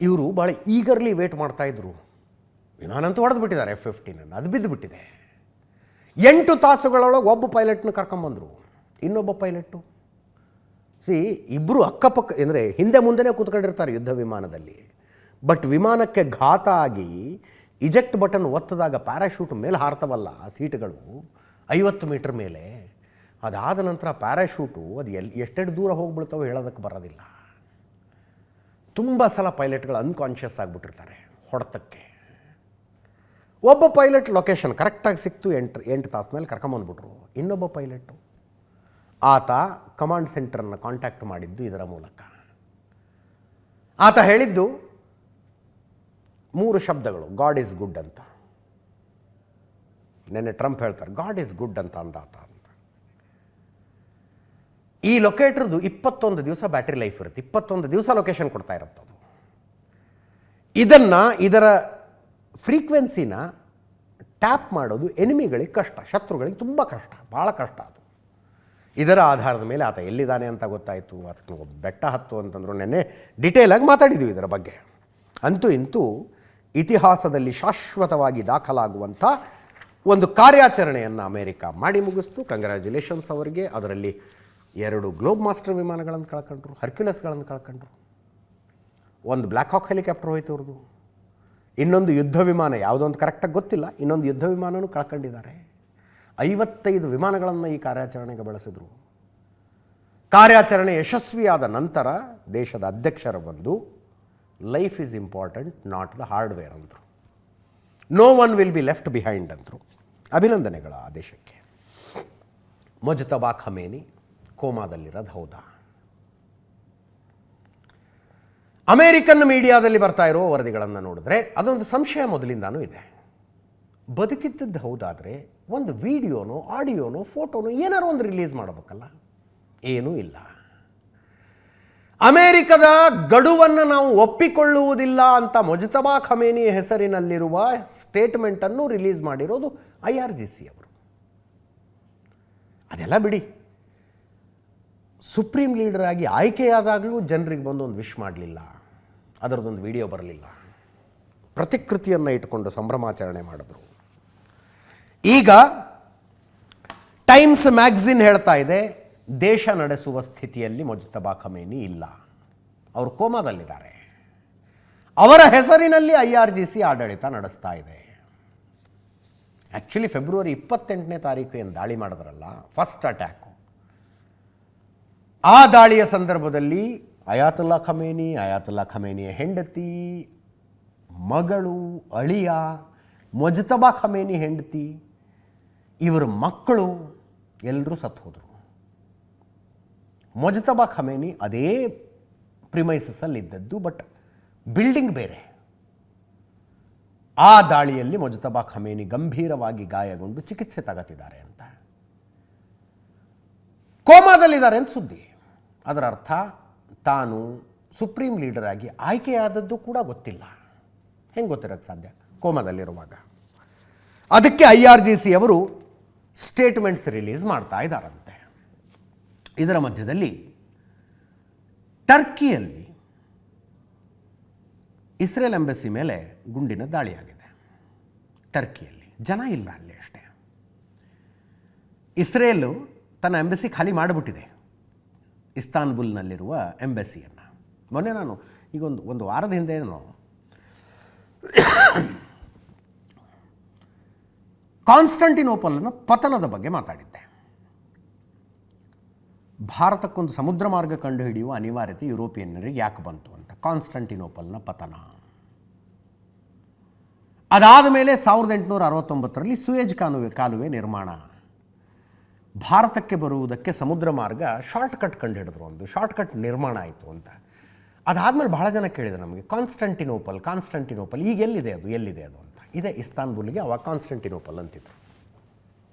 A: ಇವರು ಭಾಳ ಈಗರ್ಲಿ ವೇಟ್ ಮಾಡ್ತಾಯಿದ್ರು. ವಿಮಾನಂತೂ ಹೊಡೆದು ಬಿಟ್ಟಿದ್ದಾರೆ F-15, ಅದು ಬಿದ್ದು ಬಿಟ್ಟಿದೆ. 8 ತಾಸುಗಳೊಳಗೆ ಒಬ್ಬ ಪೈಲಟ್ನ ಕರ್ಕೊಂಬಂದರು. ಇನ್ನೊಬ್ಬ ಪೈಲಟ್ಟು ಇಬ್ಬರು ಅಕ್ಕಪಕ್ಕ ಅಂದರೆ ಹಿಂದೆ ಮುಂದೆನೇ ಕೂತ್ಕೊಂಡಿರ್ತಾರೆ ಯುದ್ಧ ವಿಮಾನದಲ್ಲಿ. ಬಟ್ ವಿಮಾನಕ್ಕೆ ಘಾತ ಆಗಿ ಇಜೆಕ್ಟ್ ಬಟನ್ ಒತ್ತಿದಾಗ ಪ್ಯಾರಾಶೂಟ್ ಮೇಲೆ ಹಾರ್ತವಲ್ಲ ಆ ಸೀಟ್ಗಳು 50 ಮೀಟರ್ ಮೇಲೆ, ಅದಾದ ನಂತರ ಪ್ಯಾರಾಶೂಟು ಅದು ಎಷ್ಟೆಷ್ಟು ದೂರ ಹೋಗ್ಬಿಡ್ತಾವೆ ಹೇಳೋದಕ್ಕೆ ಬರೋದಿಲ್ಲ. ತುಂಬ ಸಲ ಪೈಲಟ್ಗಳು ಅನ್ಕಾನ್ಷಿಯಸ್ ಆಗಿಬಿಟ್ಟಿರ್ತಾರೆ ಹೊಡೆತಕ್ಕೆ. ಒಬ್ಬ ಪೈಲಟ್ ಲೊಕೇಶನ್ ಕರೆಕ್ಟಾಗಿ ಸಿಕ್ತು, 8 ತಾಸಿನಲ್ಲಿ ಕರ್ಕೊಂಬಂದ್ಬಿಟ್ರು. ಇನ್ನೊಬ್ಬ ಪೈಲಟ್ಟು ಆತ ಕಮಾಂಡ್ ಸೆಂಟರನ್ನು ಕಾಂಟ್ಯಾಕ್ಟ್ ಮಾಡಿದ್ದು ಇದರ ಮೂಲಕ. ಆತ ಹೇಳಿದ್ದು 3 ಶಬ್ದಗಳು, ಗಾಡ್ ಈಸ್ ಗುಡ್ ಅಂತ. ನೆನ್ನೆ ಟ್ರಂಪ್ ಹೇಳ್ತಾರೆ ಗಾಡ್ ಈಸ್ ಗುಡ್ ಅಂತ ಅಂದಾತ ಅಂತ. ಈ ಲೊಕೇಟ್ರದ್ದು 21 ದಿವಸ ಬ್ಯಾಟ್ರಿ ಲೈಫ್ ಇರುತ್ತೆ, 21 ದಿವಸ ಲೊಕೇಶನ್ ಕೊಡ್ತಾ ಇರುತ್ತದು. ಇದರ ಫ್ರೀಕ್ವೆನ್ಸಿನ ಟ್ಯಾಪ್ ಮಾಡೋದು ಎನಿಮಿಗಳಿಗೆ ಕಷ್ಟ, ಶತ್ರುಗಳಿಗೆ ತುಂಬ ಕಷ್ಟ, ಭಾಳ ಕಷ್ಟ ಅದು. ಇದರ ಆಧಾರದ ಮೇಲೆ ಆತ ಎಲ್ಲಿದ್ದಾನೆ ಅಂತ ಗೊತ್ತಾಯಿತು. ಅದಕ್ಕೆ ಬೆಟ್ಟ ಹತ್ತು ಅಂತಂದ್ರು ನೆನ್ನೆ ಡಿಟೇಲಾಗಿ ಮಾತಾಡಿದ್ವಿ ಇದರ ಬಗ್ಗೆ. ಅಂತೂ ಇಂತೂ ಇತಿಹಾಸದಲ್ಲಿ ಶಾಶ್ವತವಾಗಿ ದಾಖಲಾಗುವಂಥ ಒಂದು ಕಾರ್ಯಾಚರಣೆಯನ್ನು ಅಮೇರಿಕ ಮಾಡಿ ಮುಗಿಸ್ತು. ಕಂಗ್ರ್ಯಾಚುಲೇಷನ್ಸ್ ಅವರಿಗೆ. ಅದರಲ್ಲಿ 2 ಗ್ಲೋಬ್ ಮಾಸ್ಟರ್ ವಿಮಾನಗಳನ್ನು ಕಳ್ಕೊಂಡ್ರು, ಹರ್ಕ್ಯುಲಸ್ಗಳನ್ನು ಕಳ್ಕೊಂಡ್ರು, ಒಂದು ಬ್ಲ್ಯಾಕ್ ಹಾಕ್ ಹೆಲಿಕಾಪ್ಟರ್ ಹೋಯ್ತು ಅವ್ರದ್ದು, ಇನ್ನೊಂದು ಯುದ್ಧ ವಿಮಾನ ಯಾವುದೋ ಒಂದು ಕರೆಕ್ಟಾಗಿ ಗೊತ್ತಿಲ್ಲ, ಇನ್ನೊಂದು ಯುದ್ಧ ವಿಮಾನನೂ ಕಳ್ಕೊಂಡಿದ್ದಾರೆ. 55 ವಿಮಾನಗಳನ್ನು ಈ ಕಾರ್ಯಾಚರಣೆಗೆ ಬಳಸಿದರು. ಕಾರ್ಯಾಚರಣೆ ಯಶಸ್ವಿಯಾದ ನಂತರ ದೇಶದ ಅಧ್ಯಕ್ಷರು ಬಂದು life is important, not the hardware ಅಂದರು. No one will be left behind ಅಂದರು. ಅಭಿನಂದನೆಗಳು ಆ ದೇಶಕ್ಕೆ. ಮುಜ್ತಬಾ ಖಮೇನಿ ಕೋಮಾದಲ್ಲಿರೋದು ಹೌದಾ? ಅಮೇರಿಕನ್ ಮೀಡಿಯಾದಲ್ಲಿ ಬರ್ತಾ ಇರೋ ವರದಿಗಳನ್ನು ನೋಡಿದ್ರೆ ಅದೊಂದು ಸಂಶಯ ಮೊದಲಿಂದಾನೂ ಇದೆ. ಬದುಕಿದ್ದದ್ದು ಹೌದಾದರೆ ಒಂದು ವಿಡಿಯೋನೋ ಆಡಿಯೋನೋ ಫೋಟೋನೋ ಏನಾರು ಒಂದು ರಿಲೀಸ್ ಮಾಡಬೇಕಲ್ಲ, ಏನೂ ಇಲ್ಲ. ಅಮೇರಿಕದ ಗಡುವನ್ನು ನಾವು ಒಪ್ಪಿಕೊಳ್ಳುವುದಿಲ್ಲ ಅಂತ ಮುಜ್ತಬಾ ಖಮೇನಿ ಹೆಸರಿನಲ್ಲಿರುವ ಸ್ಟೇಟ್ಮೆಂಟನ್ನು ರಿಲೀಸ್ ಮಾಡಿರೋದು IRGC ಅವರು. ಅದೆಲ್ಲ ಬಿಡಿ, ಸುಪ್ರೀಂ ಲೀಡರ್ ಆಗಿ ಆಯ್ಕೆಯಾದಾಗಲೂ ಜನರಿಗೆ ಬಂದು ಒಂದು ವಿಶ್ ಮಾಡಲಿಲ್ಲ, ಅದರದೊಂದು ವಿಡಿಯೋ ಬರಲಿಲ್ಲ, ಪ್ರತಿಕೃತಿಯನ್ನು ಇಟ್ಕೊಂಡು ಸಂಭ್ರಮಾಚರಣೆ ಮಾಡಿದ್ರು. ಈಗ ಟೈಮ್ಸ್ ಮ್ಯಾಗಝಿನ್ ಹೇಳ್ತಾ ಇದೆ ದೇಶ ನಡೆಸುವ ಸ್ಥಿತಿಯಲ್ಲಿ ಮುಜ್ತಬಾ ಖಮೇನಿ ಇಲ್ಲ, ಅವರು ಕೋಮಾದಲ್ಲಿದ್ದಾರೆ. ಅವರ ಹೆಸರಿನಲ್ಲಿ IRGC ಆಡಳಿತ ನಡೆಸ್ತಾ ಇದೆ. ಆ್ಯಕ್ಚುಲಿ ಫೆಬ್ರವರಿ 28ನೇ ತಾರೀಕು ಏನು ದಾಳಿ ಮಾಡಿದ್ರಲ್ಲ, ಫಸ್ಟ್ ಅಟ್ಯಾಕು, ಆ ದಾಳಿಯ ಸಂದರ್ಭದಲ್ಲಿ ಅಯಾತುಲ್ಲಾ ಖಮೇನಿಯ ಹೆಂಡತಿ, ಮಗಳು, ಅಳಿಯ, ಮುಜ್ತಬಾ ಖಮೇನಿ ಹೆಂಡತಿ, ಇವರ ಮಕ್ಕಳು ಎಲ್ಲರೂ ಸತ್ತು ಹೋದರು. ಮುಜ್ತಬಾ ಖಮೇನಿ ಅದೇ ಪ್ರಿಮೈಸಸ್ಸಲ್ಲಿದ್ದದ್ದು, ಬಟ್ ಬಿಲ್ಡಿಂಗ್ ಬೇರೆ. ಆ ದಾಳಿಯಲ್ಲಿ ಮುಜ್ತಬಾ ಖಮೇನಿ ಗಂಭೀರವಾಗಿ ಗಾಯಗೊಂಡು ಚಿಕಿತ್ಸೆ ತಗೋತಿದ್ದಾರೆ ಅಂತ. ಕೋಮಾದಲ್ಲಿದ್ದಾರೆ ಅಂತ ಸುದ್ದಿ. ಅದರ ಅರ್ಥ ತಾನು ಸುಪ್ರೀಂ ಲೀಡರ್ ಆಗಿ ಆಯ್ಕೆಯಾದದ್ದು ಕೂಡ ಗೊತ್ತಿಲ್ಲ. ಹೆಂಗೆ ಗೊತ್ತಿರೋಕ್ಕೆ ಸಾಧ್ಯ ಕೋಮಾದಲ್ಲಿರುವಾಗ? ಅದಕ್ಕೆ IRGC ಅವರು ಸ್ಟೇಟ್ಮೆಂಟ್ಸ್ ರಿಲೀಸ್ ಮಾಡ್ತಾ ಇದ್ದಾರಂತೆ. ಇದರ ಮಧ್ಯದಲ್ಲಿ ಟರ್ಕಿಯಲ್ಲಿ ಇಸ್ರೇಲ್ ಎಂಬಸಿ ಮೇಲೆ ಗುಂಡಿನ ದಾಳಿಯಾಗಿದೆ. ಟರ್ಕಿಯಲ್ಲಿ ಜನ ಇಲ್ಲ ಅಲ್ಲಿ ಅಷ್ಟೇ. ಇಸ್ರೇಲು ತನ್ನ ಎಂಬಸಿ ಖಾಲಿ ಮಾಡಿಬಿಟ್ಟಿದೆ, ಇಸ್ತಾನ್ಬುಲ್ನಲ್ಲಿರುವ ಎಂಬಸಿಯನ್ನು. ಮೊನ್ನೆ ನಾನು ಈಗ ಒಂದು ವಾರದ ಹಿಂದೆ ಕಾನ್ಸ್ಟಂಟಿನೋಪಲ್ನ ಪತನದ ಬಗ್ಗೆ ಮಾತಾಡಿದ್ದೆ. ಭಾರತಕ್ಕೊಂದು ಸಮುದ್ರ ಮಾರ್ಗ ಕಂಡುಹಿಡಿಯುವ ಅನಿವಾರ್ಯತೆ ಯುರೋಪಿಯನ್ನರಿಗೆ ಯಾಕೆ ಬಂತು ಅಂತ. ಕಾನ್ಸ್ಟಂಟಿನೋಪಲ್ನ ಪತನ ಅದಾದ ಮೇಲೆ 1869ರಲ್ಲಿ ಸುಯೇಜ್ ಕಾಲುವೆ ನಿರ್ಮಾಣ. ಭಾರತಕ್ಕೆ ಬರುವುದಕ್ಕೆ ಸಮುದ್ರ ಮಾರ್ಗ ಶಾರ್ಟ್ಕಟ್ ಕಂಡುಹಿಡಿದ್ರು, ಒಂದು ಶಾರ್ಟ್ಕಟ್ ನಿರ್ಮಾಣ ಆಯಿತು ಅಂತ. ಅದಾದಮೇಲೆ ಬಹಳ ಜನ ಕೇಳಿದ್ರು ನಮಗೆ ಕಾನ್ಸ್ಟಂಟಿನೋಪಲ್ ಈಗ ಎಲ್ಲಿದೆ ಅದು ಅಂತ. ಇದೇ ಇಸ್ತಾನ್ಬುಲ್ಗೆ ಅವಾಗ ಕಾನ್ಸ್ಟಂಟಿನೋಪಲ್ ಅಂತಿದ್ರು.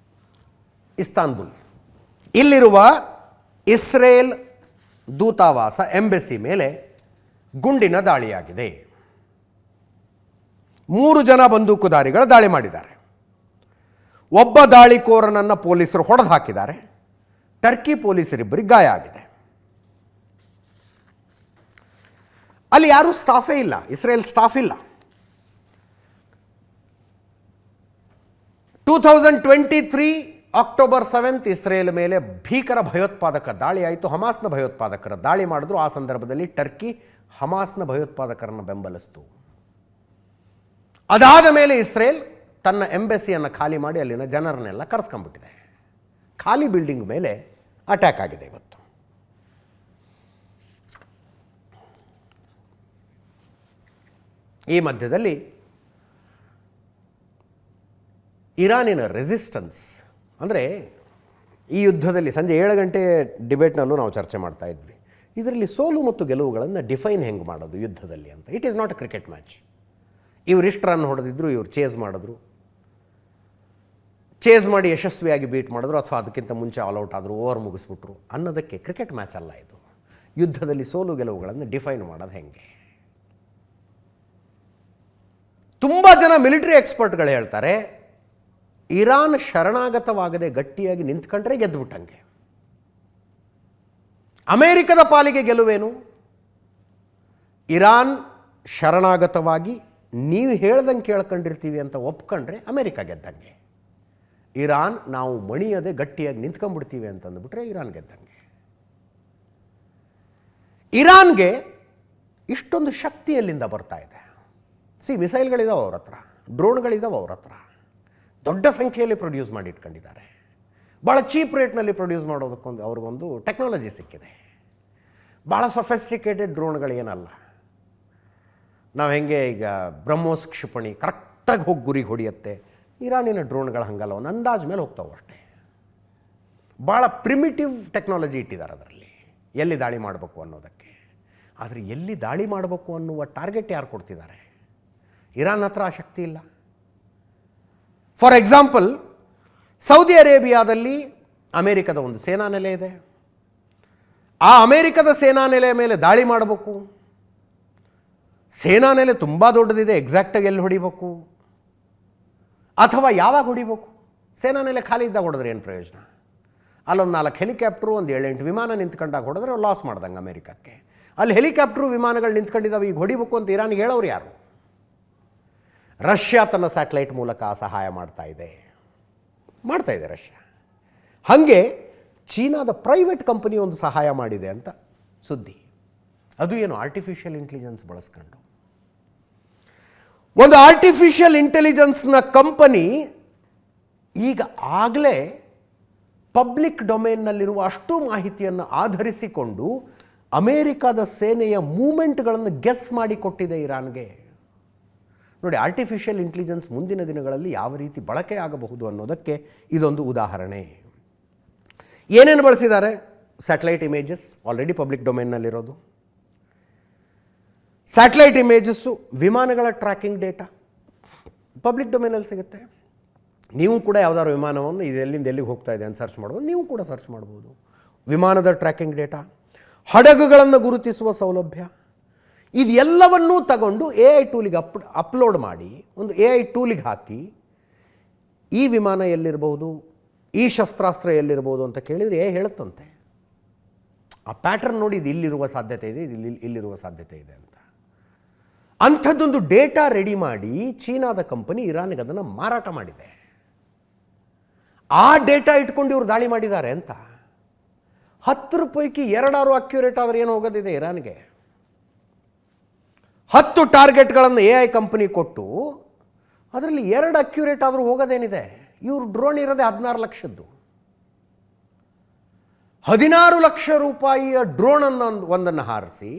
A: ಇಸ್ತಾನ್ಬುಲ್ ಇಲ್ಲಿರುವ ಇಸ್ರೇಲ್ ದೂತಾವಾಸ ಎಂಬಸಿ ಮೇಲೆ ಗುಂಡಿನ ದಾಳಿಯಾಗಿದೆ. 3 ಜನ ಬಂದೂಕುದಾರಿಗಳು ದಾಳಿ ಮಾಡಿದ್ದಾರೆ. ಒಬ್ಬ ದಾಳಿಕೋರನನ್ನು ಪೊಲೀಸರು ಹೊಡೆದು ಹಾಕಿದ್ದಾರೆ. ಟರ್ಕಿ ಪೊಲೀಸರಿಬ್ಬರಿಗೆ ಗಾಯ ಆಗಿದೆ. ಅಲ್ಲಿ ಯಾರೂ ಸ್ಟಾಫೇ ಇಲ್ಲ, ಇಸ್ರೇಲ್ ಸ್ಟಾಫ್ ಇಲ್ಲ. 2023 ಅಕ್ಟೋಬರ್ 7 ಇಸ್ರೇಲ್ ಮೇಲೆ ಭೀಕರ ಭಯೋತ್ಪಾದಕ ದಾಳಿ ಆಯಿತು. ಹಮಾಸ್ನ ಭಯೋತ್ಪಾದಕರ ದಾಳಿ ಮಾಡಿದ್ರು. ಆ ಸಂದರ್ಭದಲ್ಲಿ ಟರ್ಕಿ ಹಮಾಸ್ನ ಭಯೋತ್ಪಾದಕರನ್ನು ಬೆಂಬಲಿಸಿತು. ಅದಾದ ಮೇಲೆ ಇಸ್ರೇಲ್ ತನ್ನ ಎಂಬಸಿಯನ್ನು ಖಾಲಿ ಮಾಡಿ ಅಲ್ಲಿನ ಜನರನ್ನೆಲ್ಲ ಕರೆಸ್ಕೊಂಡ್ಬಿಟ್ಟಿದೆ. ಖಾಲಿ ಬಿಲ್ಡಿಂಗ್ ಮೇಲೆ ಅಟ್ಯಾಕ್ ಆಗಿದೆ ಇವತ್ತು. ಈ ಮಧ್ಯದಲ್ಲಿ ಇರಾನಿನ ರೆಸಿಸ್ಟೆನ್ಸ್, ಅಂದರೆ ಈ ಯುದ್ಧದಲ್ಲಿ ಸಂಜೆ 7 ಗಂಟೆ ಡಿಬೇಟ್ನಲ್ಲೂ ನಾವು ಚರ್ಚೆ ಮಾಡ್ತಾ ಇದ್ವಿ. ಇದರಲ್ಲಿ ಸೋಲು ಮತ್ತು ಗೆಲುವುಗಳನ್ನು ಡಿಫೈನ್ ಹೆಂಗೆ ಮಾಡೋದು ಯುದ್ಧದಲ್ಲಿ ಅಂತ. It is not a cricket match. ಇವರು ಇಷ್ಟು ರನ್ ಹೊಡೆದಿದ್ರು, ಇವರು ಚೇಸ್ ಮಾಡಿದ್ರು, ಚೇಸ್ ಮಾಡಿ ಯಶಸ್ವಿಯಾಗಿ ಬೀಟ್ ಮಾಡಿದ್ರು, ಅಥವಾ ಅದಕ್ಕಿಂತ ಮುಂಚೆ ಆಲ್ಔಟ್ ಆದರು, ಓವರ್ ಮುಗಿಸ್ಬಿಟ್ರು ಅನ್ನೋದಕ್ಕೆ ಕ್ರಿಕೆಟ್ ಮ್ಯಾಚ್ ಅಲ್ಲ ಇದು. ಯುದ್ಧದಲ್ಲಿ ಸೋಲು ಗೆಲುವುಗಳನ್ನು ಡಿಫೈನ್ ಮಾಡೋದು ಹೆಂಗೆ? ತುಂಬ ಜನ ಮಿಲಿಟರಿ ಎಕ್ಸ್ಪರ್ಟ್ಗಳು ಹೇಳ್ತಾರೆ ಇರಾನ್ ಶರಣಾಗತವಾಗದೆ ಗಟ್ಟಿಯಾಗಿ ನಿಂತ್ಕೊಂಡ್ರೆ ಗೆದ್ದುಬಿಟ್ಟಂಗೆ. ಅಮೇರಿಕದ ಪಾಲಿಗೆ ಗೆಲುವೇನು? ಇರಾನ್ ಶರಣಾಗತವಾಗಿ ನೀವು ಹೇಳ್ದಂಗೆ ಕೇಳ್ಕೊಂಡಿರ್ತೀವಿ ಅಂತ ಒಪ್ಕೊಂಡ್ರೆ ಅಮೇರಿಕ ಗೆದ್ದಂಗೆ. ಇರಾನ್ ನಾವು ಮಣಿಯದೆ ಗಟ್ಟಿಯಾಗಿ ನಿಂತ್ಕೊಂಡ್ಬಿಡ್ತೀವಿ ಅಂತಂದುಬಿಟ್ರೆ ಇರಾನ್ ಗೆದ್ದಂಗೆ. ಇರಾನ್ಗೆ ಇಷ್ಟೊಂದು ಶಕ್ತಿ ಎಲ್ಲಿಂದ ಬರ್ತಾ ಇದೆ? ಮಿಸೈಲ್ಗಳಿದಾವೆ ಅವ್ರ ಹತ್ರ, ಡ್ರೋನ್ಗಳಿದಾವೆ ಅವ್ರ ಹತ್ರ, ದೊಡ್ಡ ಸಂಖ್ಯೆಯಲ್ಲಿ ಪ್ರೊಡ್ಯೂಸ್ ಮಾಡಿ ಇಟ್ಕೊಂಡಿದ್ದಾರೆ. ಭಾಳ ಚೀಪ್ ರೇಟ್ನಲ್ಲಿ ಪ್ರೊಡ್ಯೂಸ್ ಮಾಡೋದಕ್ಕೊಂದು ಅವ್ರಿಗೊಂದು ಟೆಕ್ನಾಲಜಿ ಸಿಕ್ಕಿದೆ. ಭಾಳ ಸೊಫೆಸ್ಟಿಕೇಟೆಡ್ ಡ್ರೋನ್ಗಳೇನಲ್ಲ. ನಾವು ಹೆಂಗೆ ಈಗ ಬ್ರಹ್ಮೋಸ್ ಕ್ಷಿಪಣಿ ಕರೆಕ್ಟಾಗಿ ಹೋಗಿ ಗುರಿಗೆ ಹೊಡೆಯುತ್ತೆ, ಇರಾನಿನ ಡ್ರೋನ್ಗಳು ಹಂಗಲ್ಲ, ಒಂದು ಅಂದಾಜು ಮೇಲೆ ಹೋಗ್ತಾವೆ ಅಷ್ಟೇ. ಭಾಳ ಪ್ರಿಮಿಟಿವ್ ಟೆಕ್ನಾಲಜಿ ಇಟ್ಟಿದ್ದಾರೆ ಅದರಲ್ಲಿ, ಎಲ್ಲಿ ದಾಳಿ ಮಾಡಬೇಕು ಅನ್ನೋದಕ್ಕೆ. ಆದರೆ ಎಲ್ಲಿ ದಾಳಿ ಮಾಡಬೇಕು ಅನ್ನುವ ಟಾರ್ಗೆಟ್ ಯಾರು ಕೊಡ್ತಿದ್ದಾರೆ? ಇರಾನ್ ಹತ್ರ ಆ ಶಕ್ತಿ ಇಲ್ಲ. ಫಾರ್ ಎಕ್ಸಾಂಪಲ್, ಸೌದಿ ಅರೇಬಿಯಾದಲ್ಲಿ ಅಮೇರಿಕದ ಒಂದು ಸೇನಾ ನೆಲೆ ಇದೆ. ಆ ಅಮೇರಿಕದ ಸೇನಾ ನೆಲೆಯ ಮೇಲೆ ದಾಳಿ ಮಾಡಬೇಕು. ಸೇನಾ ನೆಲೆ ತುಂಬ ದೊಡ್ಡದಿದೆ, ಎಕ್ಸಾಕ್ಟಾಗಿ ಎಲ್ಲಿ ಹೊಡಿಬೇಕು ಅಥವಾ ಯಾವಾಗ ಹೊಡಿಬೇಕು? ಸೇನಾ ನೆಲೆ ಖಾಲಿ ಇದ್ದಾಗ ಹೊಡೆದ್ರೆ ಏನು ಪ್ರಯೋಜನ? ಅಲ್ಲೊಂದು 4 ಹೆಲಿಕಾಪ್ಟ್ರು, ಒಂದು 7-8 ವಿಮಾನ ನಿಂತ್ಕೊಂಡಾಗ ಹೊಡೆದ್ರೆ ಲಾಸ್ ಮಾಡ್ದಂಗೆ ಅಮೇರಿಕಕ್ಕೆ. ಅಲ್ಲಿ ಹೆಲಿಕಾಪ್ಟ್ರು ವಿಮಾನಗಳು ನಿಂತ್ಕೊಂಡಿದ್ದಾವೆ, ಈಗ ಹೊಡಿಬೇಕು ಅಂತ ಇರಾನ್ಗೆ ಹೇಳೋರು ಯಾರು? ರಷ್ಯಾ ತನ್ನ ಸ್ಯಾಟಲೈಟ್ ಮೂಲಕ ಸಹಾಯ ಮಾಡ್ತಾ ಇದೆ ರಷ್ಯಾ. ಹಾಗೆ ಚೀನಾದ ಪ್ರೈವೇಟ್ ಕಂಪನಿ ಒಂದು ಸಹಾಯ ಮಾಡಿದೆ ಅಂತ ಸುದ್ದಿ. ಅದು ಏನು? ಆರ್ಟಿಫಿಷಿಯಲ್ ಇಂಟೆಲಿಜೆನ್ಸ್ ಬಳಸ್ಕೊಂಡು. ಒಂದು ಆರ್ಟಿಫಿಷಿಯಲ್ ಇಂಟೆಲಿಜೆನ್ಸ್ನ ಕಂಪನಿ ಈಗ ಆಗಲೇ ಪಬ್ಲಿಕ್ ಡೊಮೇನ್ನಲ್ಲಿರುವ ಅಷ್ಟು ಮಾಹಿತಿಯನ್ನು ಆಧರಿಸಿಕೊಂಡು ಅಮೇರಿಕಾದ ಸೇನೆಯ ಮೂಮೆಂಟ್ಗಳನ್ನು ಗೆಸ್ ಮಾಡಿ ಕೊಟ್ಟಿದೆ ಇರಾನ್ಗೆ. ನೋಡಿ, ಆರ್ಟಿಫಿಷಿಯಲ್ ಇಂಟೆಲಿಜೆನ್ಸ್ ಮುಂದಿನ ದಿನಗಳಲ್ಲಿ ಯಾವ ರೀತಿ ಬಳಕೆ ಆಗಬಹುದು ಅನ್ನೋದಕ್ಕೆ ಇದೊಂದು ಉದಾಹರಣೆ. ಏನೇನು ಬಳಸಿದ್ದಾರೆ? ಸ್ಯಾಟಲೈಟ್ ಇಮೇಜಸ್ ಆಲ್ರೆಡಿ ಪಬ್ಲಿಕ್ ಡೊಮೇನ್ನಲ್ಲಿರೋದು. ಸ್ಯಾಟಲೈಟ್ ಇಮೇಜಸ್ಸು, ವಿಮಾನಗಳ ಟ್ರ್ಯಾಕಿಂಗ್ ಡೇಟಾ ಪಬ್ಲಿಕ್ ಡೊಮೇನಲ್ಲಿ ಸಿಗುತ್ತೆ. ನೀವು ಕೂಡ ಯಾವುದಾದ್ರು ವಿಮಾನವನ್ನು ಇದು ಎಲ್ಲಿಂದ ಎಲ್ಲಿಗೆ ಹೋಗ್ತಾ ಇದೆ ಅಂತ ಸರ್ಚ್ ಮಾಡ್ಬೋದು. ನೀವು ಕೂಡ ಸರ್ಚ್ ಮಾಡ್ಬೋದು. ವಿಮಾನದ ಟ್ರ್ಯಾಕಿಂಗ್ ಡೇಟಾ, ಹಡಗುಗಳನ್ನು ಗುರುತಿಸುವ ಸೌಲಭ್ಯ, ಇದೆಲ್ಲವನ್ನೂ ತಗೊಂಡು AI ಟೂಲಿಗೆ ಅಪ್ಲೋಡ್ ಮಾಡಿ ಒಂದು AI ಟೂಲಿಗೆ ಹಾಕಿ ಈ ವಿಮಾನ ಎಲ್ಲಿರ್ಬೋದು, ಈ ಶಸ್ತ್ರಾಸ್ತ್ರ ಎಲ್ಲಿರ್ಬೋದು ಅಂತ ಕೇಳಿದರೆ ಹೇಳುತ್ತಂತೆ. ಆ ಪ್ಯಾಟ್ರನ್ ನೋಡಿ, ಇದು ಇಲ್ಲಿರುವ ಸಾಧ್ಯತೆ ಇದೆ, ಇದು ಇಲ್ಲಿರುವ ಸಾಧ್ಯತೆ ಇದೆ ಅಂತ. ಅಂಥದ್ದೊಂದು ಡೇಟಾ ರೆಡಿ ಮಾಡಿ ಚೀನಾದ ಕಂಪನಿ ಇರಾನ್ಗೆ ಅದನ್ನು ಮಾರಾಟ ಮಾಡಿದೆ. ಆ ಡೇಟಾ ಇಟ್ಕೊಂಡು ಇವರು ದಾಳಿ ಮಾಡಿದ್ದಾರೆ ಅಂತ. 10 ಪೈಕಿ 2 ಅಕ್ಯುರೇಟ್ ಆದರೆ ಏನು ಹೋಗೋದಿದೆ ಇರಾನ್ಗೆ? 10 ಟಾರ್ಗೆಟ್ಗಳನ್ನು AI ಕಂಪನಿ ಕೊಟ್ಟು ಅದರಲ್ಲಿ 2 ಅಕ್ಯುರೇಟ್ ಆದರೂ ಹೋಗೋದೇನಿದೆ? ಇವರು ಡ್ರೋನ್ ಇರೋದೇ 16 ಲಕ್ಷದ್ದು. 16 ಲಕ್ಷ ರೂಪಾಯಿಯ ಡ್ರೋನನ್ನು ಒಂದನ್ನು ಹಾರಿಸಿ,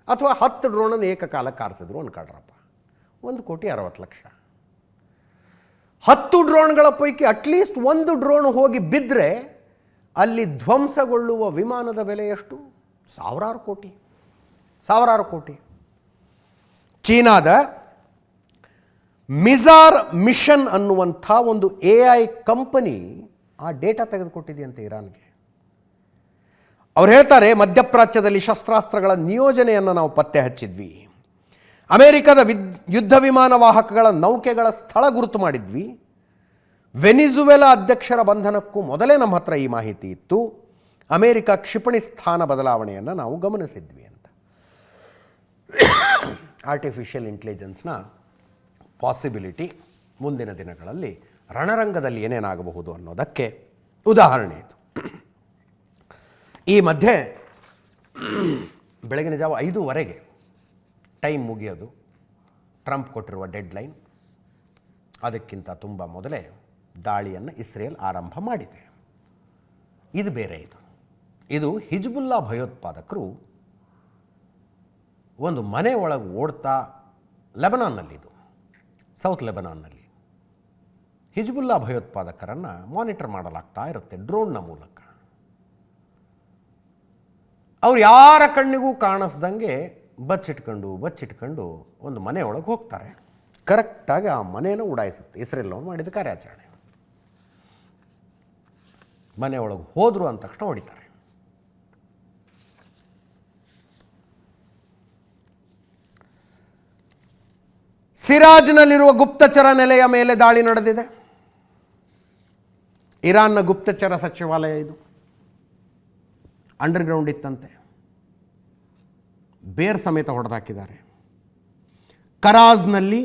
A: ಅಥವಾ 10 ಡ್ರೋನನ್ನು ಏಕಕಾಲಕ್ಕೆ ಹಾರಿಸಿದ್ರು ಅನ್ಕೊಳ್ರಪ್ಪ, 1,60,00,000. 10 ಡ್ರೋನ್ಗಳ ಪೈಕಿ ಅಟ್ಲೀಸ್ಟ್ 1 ಡ್ರೋನ್ ಹೋಗಿ ಬಿದ್ದರೆ ಅಲ್ಲಿ ಧ್ವಂಸಗೊಳ್ಳುವ ವಿಮಾನದ ಬೆಲೆ ಎಷ್ಟು? ಸಾವಿರಾರು ಕೋಟಿ. ಚೀನಾದ ಮಿಜಾರ್ ಮಿಷನ್ ಅನ್ನುವಂಥ ಒಂದು AI ಕಂಪನಿ ಆ ಡೇಟಾ ತೆಗೆದುಕೊಟ್ಟಿದೆಯಂತೆ ಇರಾನ್ಗೆ. ಅವ್ರು ಹೇಳ್ತಾರೆ, ಮಧ್ಯಪ್ರಾಚ್ಯದಲ್ಲಿ ಶಸ್ತ್ರಾಸ್ತ್ರಗಳ ನಿಯೋಜನೆಯನ್ನು ನಾವು ಪತ್ತೆ ಹಚ್ಚಿದ್ವಿ, ಅಮೆರಿಕದ ಯುದ್ಧ ವಿಮಾನ ವಾಹಕಗಳ ನೌಕೆಗಳ ಸ್ಥಳ ಗುರುತು ಮಾಡಿದ್ವಿ, ವೆನಿಜುವೆಲಾ ಅಧ್ಯಕ್ಷರ ಬಂಧನಕ್ಕೂ ಮೊದಲೇ ನಮ್ಮ ಹತ್ರ ಈ ಮಾಹಿತಿ ಇತ್ತು, ಅಮೆರಿಕ ಕ್ಷಿಪಣಿ ಸ್ಥಾನ ಬದಲಾವಣೆಯನ್ನು ನಾವು ಗಮನಿಸಿದ್ವಿ ಅಂತ. ಆರ್ಟಿಫಿಷಿಯಲ್ ಇಂಟೆಲಿಜೆನ್ಸ್ನ ಪಾಸಿಬಿಲಿಟಿ ಮುಂದಿನ ದಿನಗಳಲ್ಲಿ ರಣರಂಗದಲ್ಲಿ ಏನೇನಾಗಬಹುದು ಅನ್ನೋದಕ್ಕೆ ಉದಾಹರಣೆ ಇದು. ಈ ಮಧ್ಯೆ ಬೆಳಗಿನ ಜಾವ 5:15 ಟೈಮ್ ಮುಗಿಯೋದು, ಟ್ರಂಪ್ ಕೊಟ್ಟಿರುವ ಡೆಡ್ಲೈನ್, ಅದಕ್ಕಿಂತ ತುಂಬ ಮೊದಲೇ ದಾಳಿಯನ್ನು ಇಸ್ರೇಲ್ ಆರಂಭ ಮಾಡಿದೆ. ಇದು ಬೇರೆ. ಇದು ಹಿಜ್ಬುಲ್ಲಾ ಭಯೋತ್ಪಾದಕರು ಒಂದು ಮನೆ ಒಳಗೆ ಓಡ್ತಾ, ಲೆಬನಾನ್ನಲ್ಲಿದು, ಸೌತ್ ಲೆಬನಾನ್ನಲ್ಲಿ ಹಿಜ್ಬುಲ್ಲಾ ಭಯೋತ್ಪಾದಕರನ್ನು ಮಾನಿಟರ್ ಮಾಡಲಾಗ್ತಾ ಇರುತ್ತೆ ಡ್ರೋನ್ನ ಮೂಲಕ. ಅವ್ರು ಯಾರ ಕಣ್ಣಿಗೂ ಕಾಣಿಸ್ದಂಗೆ ಬಚ್ಚಿಟ್ಕೊಂಡು ಒಂದು ಮನೆ ಒಳಗೆ ಹೋಗ್ತಾರೆ. ಕರೆಕ್ಟಾಗಿ ಆ ಮನೆಯನ್ನು ಉಡಾಯಿಸುತ್ತೆ ಇಸ್ರೇಲ್ನವ್ರು ಮಾಡಿದ ಕಾರ್ಯಾಚರಣೆ. ಮನೆ ಒಳಗೆ ಹೋದರು ಅಂದ ತಕ್ಷಣ ಹೊಡಿತಾರೆ. ಸಿರಾಜ್ನಲ್ಲಿರುವ ಗುಪ್ತಚರ ನೆಲೆಯ ಮೇಲೆ ದಾಳಿ ನಡೆದಿದೆ. ಇರಾನ್ನ ಗುಪ್ತಚರ ಸಚಿವಾಲಯ ಇದು. ಅಂಡರ್ಗ್ರೌಂಡ್ ಇತ್ತಂತೆ, ಬೇರ್ ಸಮೇತ ಹೊಡೆದಾಕಿದ್ದಾರೆ. ಕರಾಜ್ನಲ್ಲಿ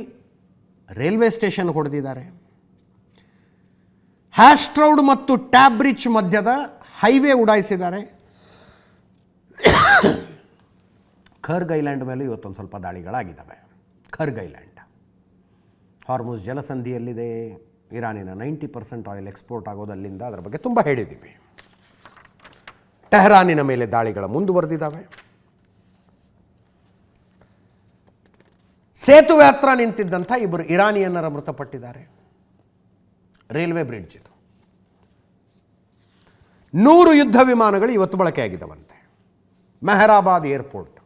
A: ರೈಲ್ವೆ ಸ್ಟೇಷನ್ ಹೊಡೆದಿದ್ದಾರೆ. ಹ್ಯಾಸ್ಟ್ರೌಡ್ ಮತ್ತು ಟ್ಯಾಬ್ರಿಚ್ ಮಧ್ಯದ ಹೈವೇ ಉಡಾಯಿಸಿದ್ದಾರೆ. ಖರ್ಗ್ ಐಲ್ಯಾಂಡ್ ಮೇಲೆ ಇವತ್ತೊಂದು ಸ್ವಲ್ಪ ದಾಳಿಗಳಾಗಿದ್ದಾವೆ. ಖರ್ಗ್ ಐಲ್ಯಾಂಡ್ ಹಾರ್ಮುಜ್ ಜಲಸಂಧಿಯಲ್ಲಿದೆ. ಇರಾನಿನ 90% ಆಯಿಲ್ ಎಕ್ಸ್ಪೋರ್ಟ್ ಆಗೋದು ಅಲ್ಲಿಂದ. ಅದರ ಬಗ್ಗೆ ತುಂಬ ಹೇಳಿದ್ದೀವಿ. ಟೆಹರಾನಿನ ಮೇಲೆ ದಾಳಿಗಳು ಮುಂದುವರೆದಿದ್ದಾವೆ. ಸೇತುವೆ ಹತ್ರ ನಿಂತಿದ್ದಂಥ 2 ಇರಾನಿಯನ್ನರ ಮೃತಪಟ್ಟಿದ್ದಾರೆ. ರೈಲ್ವೆ ಬ್ರಿಡ್ಜ್ ಇದು. 100 ಯುದ್ಧ ವಿಮಾನಗಳು ಇವತ್ತು ಬಳಕೆಯಾಗಿದ್ದಾವಂತೆ. ಮೆಹರಾಬಾದ್ ಏರ್ಪೋರ್ಟ್,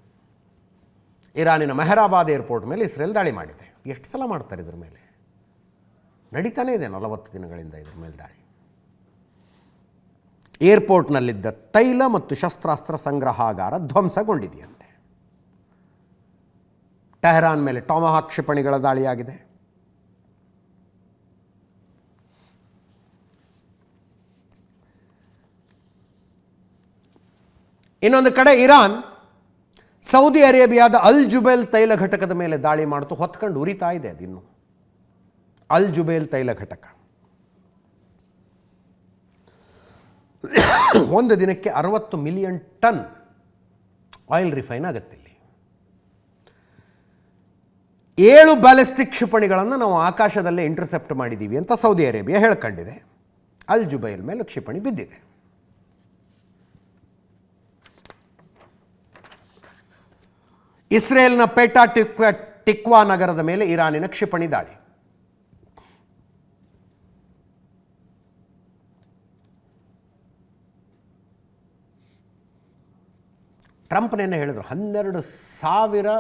A: ಇರಾನಿನ ಮೆಹರಾಬಾದ್ ಏರ್ಪೋರ್ಟ್ ಮೇಲೆ ಇಸ್ರೇಲ್ ದಾಳಿ ಮಾಡಿದೆ. ಎಷ್ಟು ಸಲ ಮಾಡ್ತಾರೆ ಇದ್ರ ಮೇಲೆ? ನಡೀತಾನೇ ಇದೆ 40 ದಿನಗಳಿಂದ ಇದ್ರ ಮೇಲೆ ದಾಳಿ. ಏರ್ಪೋರ್ಟ್ನಲ್ಲಿದ್ದ ತೈಲ ಮತ್ತು ಶಸ್ತ್ರಾಸ್ತ್ರ ಸಂಗ್ರಹಾಗಾರ ಧ್ವಂಸಗೊಂಡಿದೆಯಂತೆ. ಟೆಹರಾನ್ ಮೇಲೆ ಟಾಮಹಾಕ್ ಕ್ಷಿಪಣಿಗಳ ದಾಳಿಯಾಗಿದೆ. ಇನ್ನೊಂದು ಕಡೆ ಇರಾನ್ ಸೌದಿ ಅರೇಬಿಯಾದ ಅಲ್ ಜುಬೇಲ್ ತೈಲ ಘಟಕದ ಮೇಲೆ ದಾಳಿ ಮಾಡ್ತು ಹೊತ್ಕೊಂಡು ಉರಿತಾ ಇದೆ. ಅದಿನ್ನು ಅಲ್ ಜುಬೇಲ್ ತೈಲ ಘಟಕ ಒಂದು ದಿನಕ್ಕೆ 60 ಮಿಲಿಯನ್ ಟನ್ ಆಯಿಲ್ ರಿಫೈನ್ ಆಗುತ್ತೆ. ಇಲ್ಲಿ 7 ಬ್ಯಾಲಿಸ್ಟಿಕ್ ಕ್ಷಿಪಣಿಗಳನ್ನು ನಾವು ಆಕಾಶದಲ್ಲೇ ಇಂಟರ್ಸೆಪ್ಟ್ ಮಾಡಿದ್ದೀವಿ ಅಂತ ಸೌದಿ ಅರೇಬಿಯಾ ಹೇಳ್ಕೊಂಡಿದೆ. ಅಲ್ ಜುಬೈಲ್ ಮೇಲೆ ಕ್ಷಿಪಣಿ ಬಿದ್ದಿದೆ. ಇಸ್ರೇಲ್ನ ಪೇಟಾ ಟಿಕ್ವಾ ನಗರದ ಮೇಲೆ ಇರಾನಿನ ಕ್ಷಿಪಣಿ ದಾಳಿ. ಟ್ರಂಪ್ನೇನೆ ಹೇಳಿದ್ರು 12,000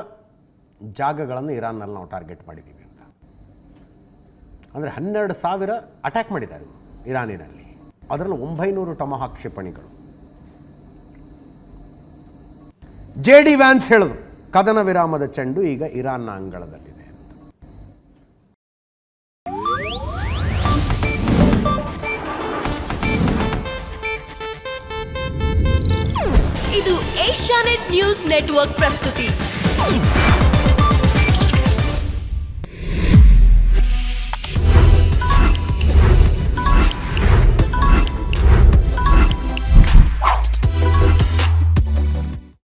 A: ಜಾಗಗಳನ್ನು ಇರಾನ್ನಲ್ಲಿ ನಾವು ಟಾರ್ಗೆಟ್ ಮಾಡಿದ್ದೀವಿ ಅಂತ. ಅಂದರೆ 12,000 ಅಟ್ಯಾಕ್ ಮಾಡಿದ್ದಾರೆ ಇರಾನಿನಲ್ಲಿ. ಅದರಲ್ಲಿ 900 ಟೊಮಹಾಕ್ ಕ್ಷಿಪಣಿಗಳು. JD ವ್ಯಾನ್ಸ್ ಹೇಳಿದ್ರು ಕದನ ವಿರಾಮದ ಚೆಂಡು ಈಗ ಇರಾನ್ನ ಅಂಗಳದಲ್ಲಿದೆ ಅಂತ.
B: ಇದು ಏಷ್ಯಾನೆಟ್ ನ್ಯೂಸ್ ನೆಟ್ವರ್ಕ್ ಪ್ರಸ್ತುತಿ.